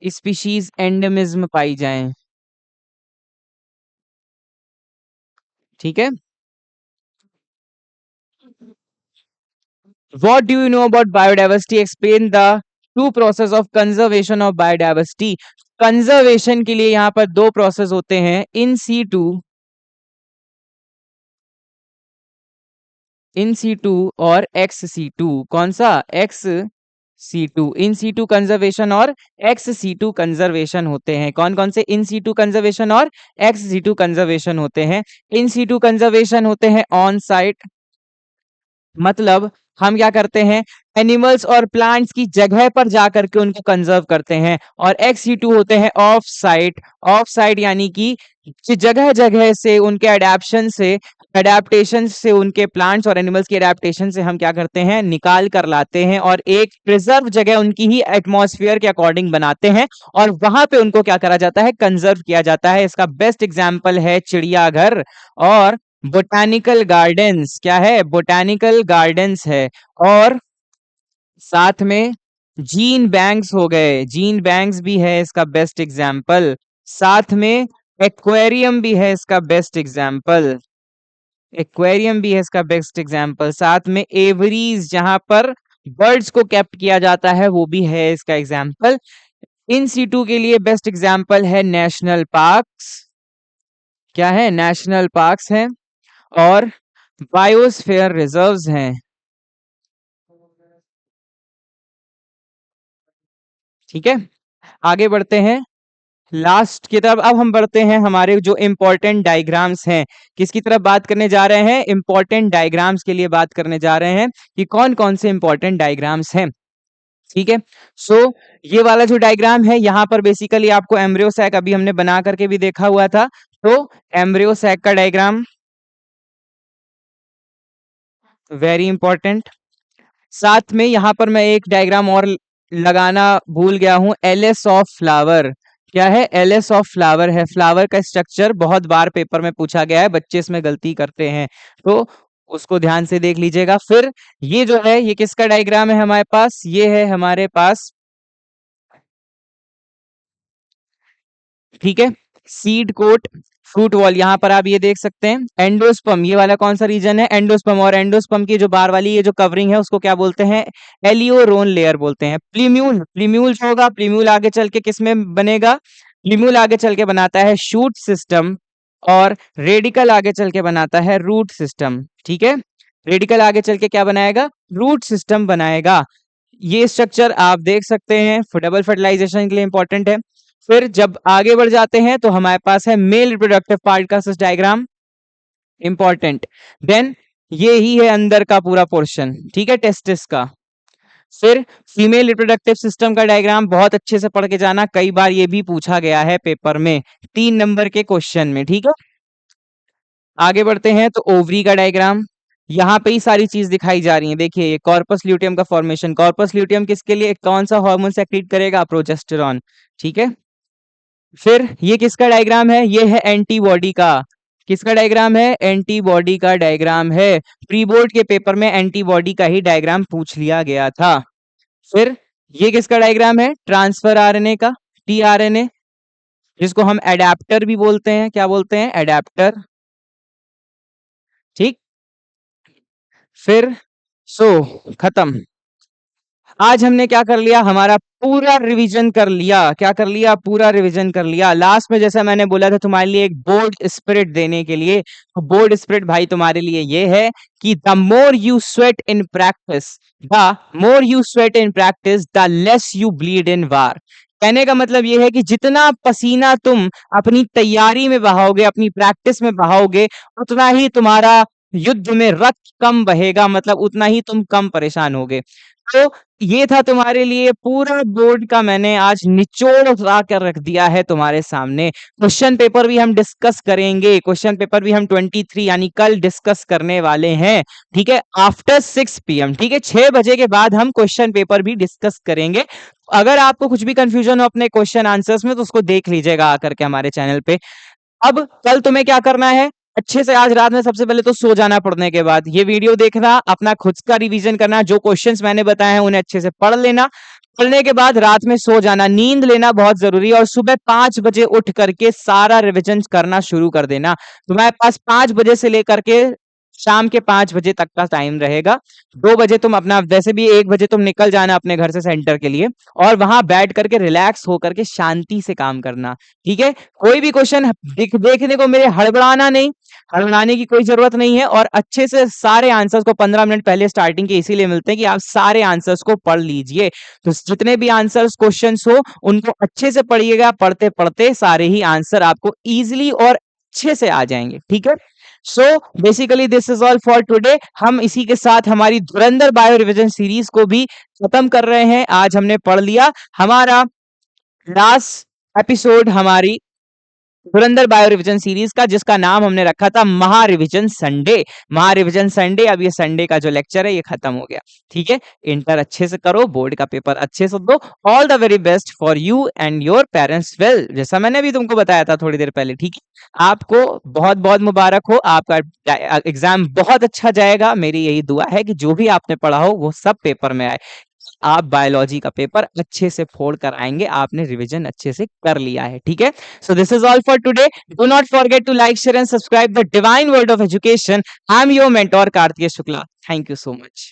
स्पीशीज एंडेमिज्म पाई जाएं। ठीक है। What do you know about biodiversity? Explain the two process of conservation of biodiversity. Conservation के लिए यहाँ पर दो प्रोसेस होते हैं, इन सी टू और एक्स सी टू। कौन सा? Ex situ. In situ conservation और एक्स सी टू कंजर्वेशन होते हैं। कौन कौन से इन सी टू कंजर्वेशन और एक्स सी टू कंजर्वेशन होते हैं? इन सी टू कंजर्वेशन होते हैं ऑन साइट, मतलब हम क्या करते हैं, एनिमल्स और प्लांट्स की जगह पर जाकर के उनको कंजर्व करते हैं। और एक्स2 होते हैं ऑफ साइट। ऑफ साइट यानी कि जगह जगह से उनके एडेप्टेशन से उनके प्लांट्स और एनिमल्स के एडेप्टेशन से हम क्या करते हैं, निकाल कर लाते हैं और एक प्रिजर्व जगह उनकी ही एटमॉस्फेयर के अकॉर्डिंग बनाते हैं और वहां पे उनको क्या करा जाता है, कंजर्व किया जाता है। इसका बेस्ट एग्जाम्पल है चिड़ियाघर और बोटानिकल गार्डन्स। क्या है? बोटानिकल गार्डन्स है। और साथ में जीन बैंक्स हो गए, जीन बैंक्स भी है इसका बेस्ट एग्जाम्पल। साथ में एक्वेरियम भी है इसका बेस्ट एग्जाम्पल, एक्वेरियम भी है इसका बेस्ट एग्जाम्पल। साथ में एवरीज जहां पर बर्ड्स को कैप्ट किया जाता है वो भी है इसका एग्जाम्पल। इन सीटू के लिए बेस्ट एग्जाम्पल है नेशनल पार्क्स। क्या है? नेशनल पार्क्स हैं और बायोस्फीयर रिजर्व्स हैं। ठीक है, आगे बढ़ते हैं लास्ट की तरफ। अब हम बढ़ते हैं हमारे जो इंपॉर्टेंट डायग्राम्स हैं, किसकी तरफ बात करने जा रहे हैं? इंपॉर्टेंट डायग्राम्स के लिए बात करने जा रहे हैं कि कौन कौन से इंपॉर्टेंट डायग्राम्स हैं। ठीक है, सो ये वाला जो डायग्राम है यहाँ पर बेसिकली आपको एम्ब्रियो सैक अभी हमने बना करके भी देखा हुआ था, तो एम्ब्रियो सैक का डायग्राम वेरी इंपॉर्टेंट। साथ में यहां पर मैं एक डायग्राम और लगाना भूल गया हूं, एलएस ऑफ फ्लावर। क्या है? एलएस ऑफ फ्लावर है। फ्लावर का स्ट्रक्चर बहुत बार पेपर में पूछा गया है, बच्चे इसमें गलती करते हैं, तो उसको ध्यान से देख लीजिएगा। फिर ये जो है, ये किसका डायग्राम है हमारे पास? ये है हमारे पास, ठीक है, सीड कोट फ्रूट वॉल। यहाँ पर आप ये देख सकते हैं एंडोस्पर्म, ये वाला कौन सा रीजन है? एंडोस्पर्म। और एंडोस्पर्म की जो बाहर वाली ये जो कवरिंग है उसको क्या बोलते हैं? एलियोरोन लेयर बोलते हैं। प्लीम्यूल, प्लीम्यूल जो होगा, प्लीम्यूल आगे चल के किस में बनेगा? प्लीम्यूल आगे चल के बनाता है शूट सिस्टम और रेडिकल आगे चल के बनाता है रूट सिस्टम। ठीक है, रेडिकल आगे चल के क्या बनाएगा? रूट सिस्टम बनाएगा। ये स्ट्रक्चर आप देख सकते हैं, डबल फर्टिलाइजेशन के लिए इंपॉर्टेंट है। फिर जब आगे बढ़ जाते हैं तो हमारे पास है मेल रिप्रोडक्टिव पार्ट का डायग्राम, इंपॉर्टेंट। देन ये ही है अंदर का पूरा पोर्शन, ठीक है, टेस्टिस का। फिर फीमेल रिप्रोडक्टिव सिस्टम का डायग्राम बहुत अच्छे से पढ़ के जाना, कई बार ये भी पूछा गया है पेपर में 3 नंबर के क्वेश्चन में। ठीक है, आगे बढ़ते हैं तो ओवरी का डायग्राम, यहाँ पे ही सारी चीज दिखाई जा रही है। देखिए ये कॉर्पस ल्यूटियम का फॉर्मेशन, कॉर्पस ल्यूटियम किसके लिए, कौन सा हार्मोन सेक्रेट करेगा? प्रोजेस्टेरॉन। ठीक है, फिर ये किसका डायग्राम है? ये है एंटीबॉडी का। किसका डायग्राम है? एंटीबॉडी का डायग्राम है। प्री बोर्ड के पेपर में एंटीबॉडी का ही डायग्राम पूछ लिया गया था। फिर ये किसका डायग्राम है? ट्रांसफर आरएनए का, टीआरएनए, जिसको हम एडेप्टर भी बोलते हैं। क्या बोलते हैं? एडेप्टर। ठीक, फिर सो खत्म। आज हमने क्या कर लिया? हमारा पूरा रिवीजन कर लिया। क्या कर लिया? पूरा रिवीजन कर लिया। लास्ट में जैसा मैंने बोला था तुम्हारे लिए एक बोर्ड स्पिरिट देने के लिए, तो बोर्ड स्पिरिट भाई तुम्हारे लिए ये है कि the more you sweat in practice, the more you sweat in practice the less you bleed in war. कहने का मतलब ये है कि जितना पसीना तुम अपनी तैयारी में बहाओगे, अपनी प्रैक्टिस में बहाओगे, उतना ही तुम्हारा युद्ध में रक्त कम बहेगा, मतलब उतना ही तुम कम परेशान होगे। तो ये था तुम्हारे लिए पूरा बोर्ड का, मैंने आज निचोड़ उतार कर रख दिया है तुम्हारे सामने। क्वेश्चन पेपर भी हम डिस्कस करेंगे, क्वेश्चन पेपर भी हम 23 यानी कल डिस्कस करने वाले हैं, ठीक है, आफ्टर 6 PM, ठीक है, 6 बजे के बाद हम क्वेश्चन पेपर भी डिस्कस करेंगे। अगर आपको कुछ भी कंफ्यूजन हो अपने क्वेश्चन आंसर्स में तो उसको देख लीजिएगा आकर के हमारे चैनल पे। अब कल तुम्हें क्या करना है, अच्छे से आज रात में सबसे पहले तो सो जाना, पढ़ने के बाद ये वीडियो देखना, अपना खुद का रिवीजन करना, जो क्वेश्चंस मैंने बताए हैं उन्हें अच्छे से पढ़ लेना, पढ़ने के बाद रात में सो जाना, नींद लेना बहुत जरूरी है, और सुबह 5 बजे उठ करके सारा रिवीजन करना शुरू कर देना। तुम्हारे पास 5 बजे से लेकर के शाम के 5 बजे तक का टाइम रहेगा। 2 बजे तुम अपना, वैसे भी 1 बजे तुम निकल जाना अपने घर से सेंटर के लिए, और वहां बैठ करके रिलैक्स होकर के शांति से काम करना, ठीक है। कोई भी क्वेश्चन देखने को मेरे हड़बड़ाना नहीं, हड़बड़ाने की कोई जरूरत नहीं है, और अच्छे से सारे आंसर्स को 15 मिनट पहले स्टार्टिंग के इसीलिए मिलते हैं कि आप सारे आंसर्स को पढ़ लीजिए। तो जितने भी आंसर्स क्वेश्चंस हो उनको अच्छे से पढ़िएगा, पढ़ते पढ़ते सारे ही आंसर आपको इजीली और अच्छे से आ जाएंगे, ठीक है। So basically this is all for today. हम इसी के साथ हमारी धुरंधर बायो रिवीजन सीरीज को भी खत्म कर रहे हैं। आज हमने पढ़ लिया हमारा लास्ट एपिसोड हमारी धुरंधर बायो रिवीजन सीरीज का, जिसका नाम हमने रखा था महा रिवीजन संडे। महा रिवीजन संडे, अब ये संडे का जो लेक्चर है ये खत्म हो गया, ठीक है। इंटर अच्छे से करो, बोर्ड का पेपर अच्छे से दो। All the very best for you and your parents well, जैसा मैंने भी तुमको बताया था थोड़ी देर पहले, ठीक है। आपको बहुत बहुत मुबारक हो, आपका एग्जाम बहुत अच्छा जाएगा। मेरी यही दुआ है कि जो भी आपने पढ़ा हो वो सब पेपर में आए। आप बायोलॉजी का पेपर अच्छे से फोड़ कर आएंगे, आपने रिवीजन अच्छे से कर लिया है, ठीक है। So this is all for today. Do not forget to like, share and subscribe the divine world of education. I am your mentor Kartikeya Shukla. Thank you so much.